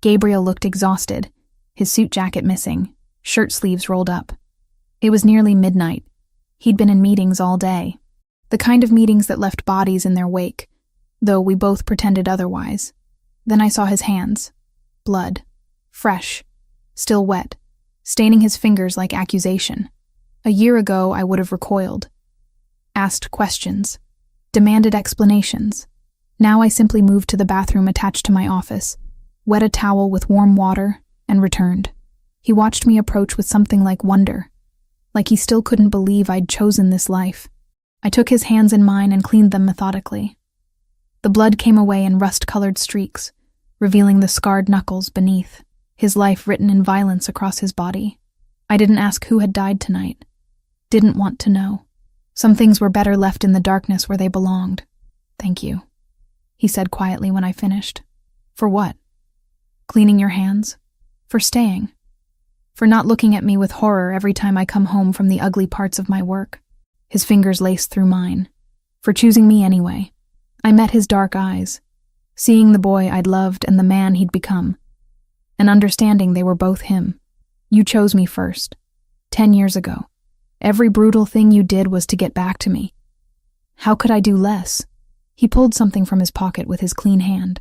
Gabriel looked exhausted, his suit jacket missing, shirt sleeves rolled up. It was nearly midnight. He'd been in meetings all day. The kind of meetings that left bodies in their wake, though we both pretended otherwise. Then I saw his hands. Blood. Fresh. Still wet. Staining his fingers like accusation. A year ago, I would have recoiled. Asked questions. Demanded explanations. Now I simply moved to the bathroom attached to my office, wet a towel with warm water, and returned. He watched me approach with something like wonder, like he still couldn't believe I'd chosen this life. I took his hands in mine and cleaned them methodically. The blood came away in rust-colored streaks, revealing the scarred knuckles beneath, his life written in violence across his body. I didn't ask who had died tonight. Didn't want to know. Some things were better left in the darkness where they belonged. "Thank you," he said quietly when I finished. "For what? Cleaning your hands? For staying? For not looking at me with horror every time I come home from the ugly parts of my work?" His fingers laced through mine. For choosing me anyway. I met his dark eyes, seeing the boy I'd loved and the man he'd become, and understanding they were both him. "You chose me first. 10 years ago. Every brutal thing you did was to get back to me. How could I do less?" He pulled something from his pocket with his clean hand.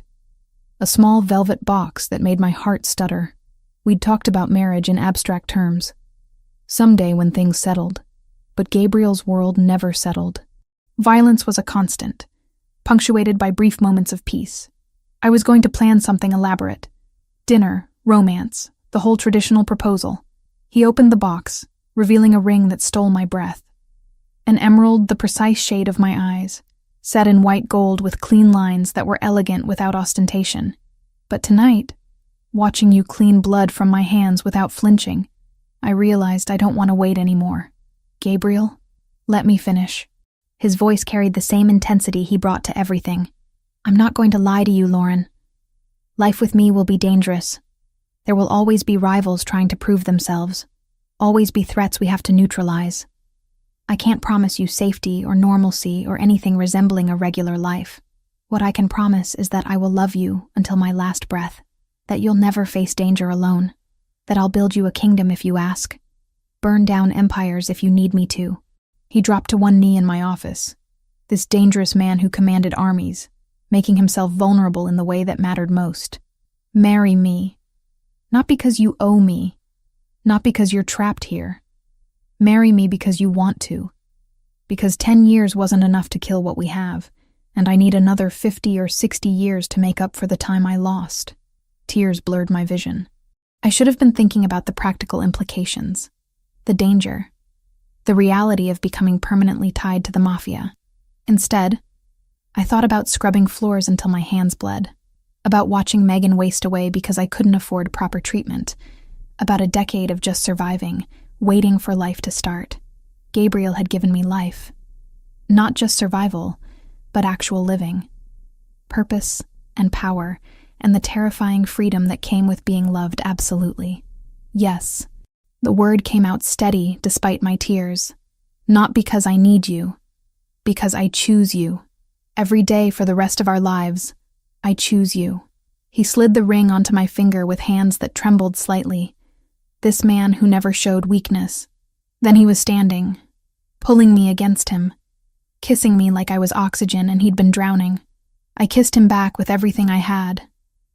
A small velvet box that made my heart stutter. We'd talked about marriage in abstract terms. Someday when things settled. But Gabriel's world never settled. Violence was a constant, punctuated by brief moments of peace. I was going to plan something elaborate. Dinner, romance, the whole traditional proposal. He opened the box, revealing a ring that stole my breath. An emerald the precise shade of my eyes, set in white gold with clean lines that were elegant without ostentation. But tonight, watching you clean blood from my hands without flinching, I realized I don't want to wait anymore. "Gabriel, let me finish." His voice carried the same intensity he brought to everything. "I'm not going to lie to you, Lauren. Life with me will be dangerous. There will always be rivals trying to prove themselves. Always be threats we have to neutralize. I can't promise you safety or normalcy or anything resembling a regular life. What I can promise is that I will love you until my last breath, that you'll never face danger alone, that I'll build you a kingdom if you ask, burn down empires if you need me to." He dropped to one knee in my office, this dangerous man who commanded armies, making himself vulnerable in the way that mattered most. "Marry me. Not because you owe me. Not because you're trapped here. Marry me because you want to. Because 10 years wasn't enough to kill what we have, and I need another 50 or 60 years to make up for the time I lost." Tears blurred my vision. I should have been thinking about the practical implications, the danger, the reality of becoming permanently tied to the Mafia. Instead, I thought about scrubbing floors until my hands bled, about watching Megan waste away because I couldn't afford proper treatment, about a decade of just surviving, waiting for life to start. Gabriel had given me life. Not just survival, but actual living. Purpose and power, and the terrifying freedom that came with being loved absolutely. Yes, the word came out steady despite my tears. Not because I need you, because I choose you. Every day for the rest of our lives, I choose you. He slid the ring onto my finger with hands that trembled slightly. This man who never showed weakness. Then he was standing, pulling me against him, kissing me like I was oxygen and he'd been drowning. I kissed him back with everything I had.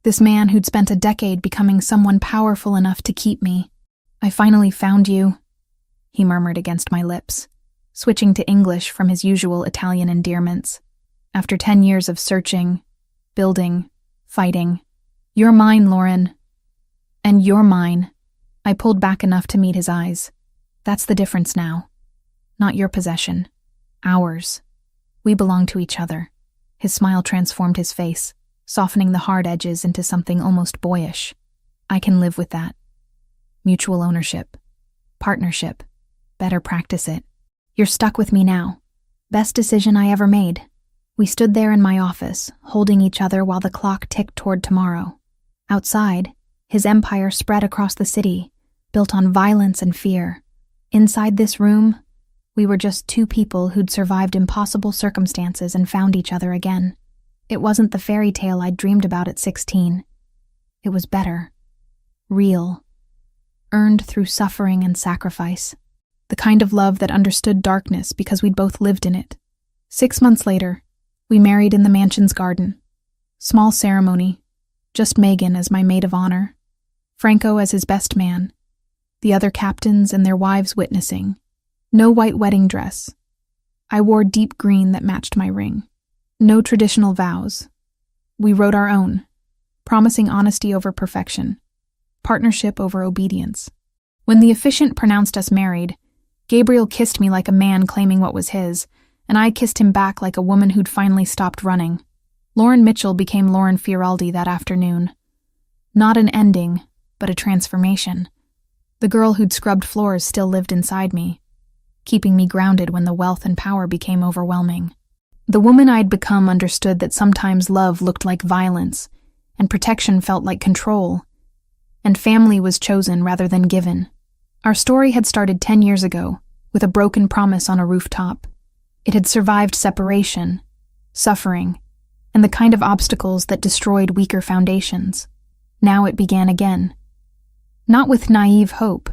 This man who'd spent a decade becoming someone powerful enough to keep me. "I finally found you," he murmured against my lips, switching to English from his usual Italian endearments. "After 10 years of searching, building, fighting. You're mine, Lauren. And you're mine." I pulled back enough to meet his eyes. That's the difference now. Not your possession. Ours. We belong to each other. His smile transformed his face, softening the hard edges into something almost boyish. I can live with that. Mutual ownership. Partnership. Better practice it. You're stuck with me now. Best decision I ever made. We stood there in my office, holding each other while the clock ticked toward tomorrow. Outside, his empire spread across the city, built on violence and fear. Inside this room, we were just two people who'd survived impossible circumstances and found each other again. It wasn't the fairy tale I'd dreamed about at 16. It was better. Real. Earned through suffering and sacrifice. The kind of love that understood darkness because we'd both lived in it. 6 months later, we married in the mansion's garden. Small ceremony. Just Megan as my maid of honor. Franco as his best man. The other captains and their wives witnessing. No white wedding dress. I wore deep green that matched my ring. No traditional vows. We wrote our own, promising honesty over perfection, partnership over obedience. When the officiant pronounced us married, Gabriel kissed me like a man claiming what was his, and I kissed him back like a woman who'd finally stopped running. Lauren Mitchell became Lauren Fioraldi that afternoon. Not an ending, but a transformation. The girl who'd scrubbed floors still lived inside me, keeping me grounded when the wealth and power became overwhelming. The woman I'd become understood that sometimes love looked like violence, and protection felt like control, and family was chosen rather than given. Our story had started 10 years ago, with a broken promise on a rooftop. It had survived separation, suffering, and the kind of obstacles that destroyed weaker foundations. Now it began again. Not with naive hope,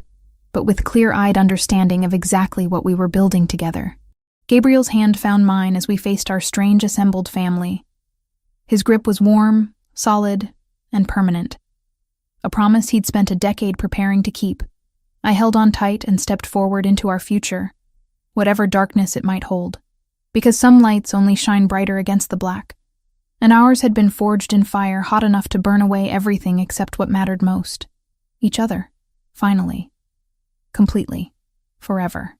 but with clear-eyed understanding of exactly what we were building together. Gabriel's hand found mine as we faced our strange assembled family. His grip was warm, solid, and permanent. A promise he'd spent a decade preparing to keep. I held on tight and stepped forward into our future, whatever darkness it might hold, because some lights only shine brighter against the black, and ours had been forged in fire hot enough to burn away everything except what mattered most. Each other, finally. Completely. Forever.